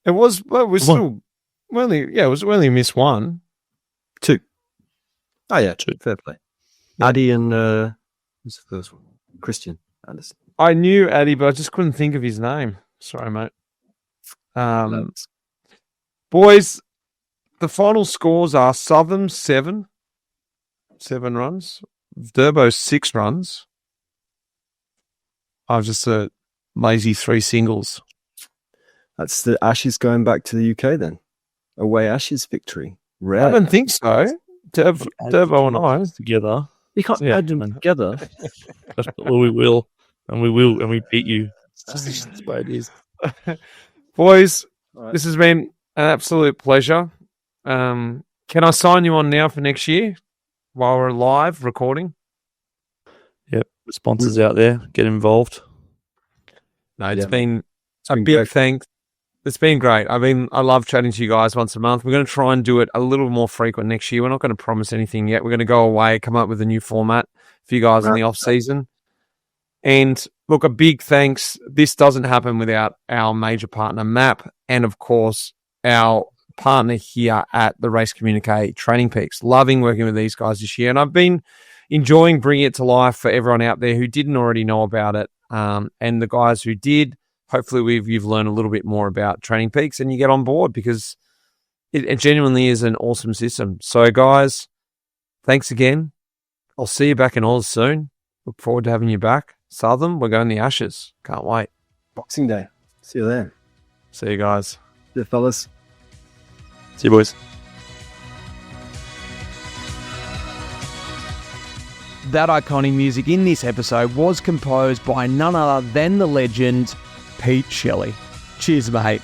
It was. Well, it was still. It was only missed one. 2. Oh yeah, 2. Fair play. Addy and who's the first one? Christian Anderson. I knew Addy, but I just couldn't think of his name. Sorry, mate. Boys, the final scores are Southam 7 runs, Durbo 6 runs. I've just a lazy 3 singles. That's the Ashes going back to the UK then. Away Ashes victory. I Rare. don't think so. Durbo and I. Together. You can't Yeah. add them together. Well, we will. And we beat you. That's the way it is. Boys, All right. this has been an absolute pleasure. Can I sign you on now for next year while we're live recording? Yep. Sponsors out there, get involved. No, it's been a big thanks. It's been great. I mean, I love chatting to you guys once a month. We're going to try and do it a little more frequent next year. We're not going to promise anything yet. We're going to go away, come up with a new format for you guys in the off season. And look, a big thanks. This doesn't happen without our major partner, MAP, and of course, our partner here at the Race Communiqué Training Peaks. Loving working with these guys this year. And I've been enjoying bringing it to life for everyone out there who didn't already know about it. And the guys who did, hopefully you've learned a little bit more about Training Peaks and you get on board because it genuinely is an awesome system. So guys, thanks again. I'll see you back in Oz soon. Look forward to having you back. Southam, we're going the Ashes. Can't wait. Boxing Day. See you there. See you guys. See you, fellas. See you, boys. That iconic music in this episode was composed by none other than the legend Pete Shelley. Cheers, mate.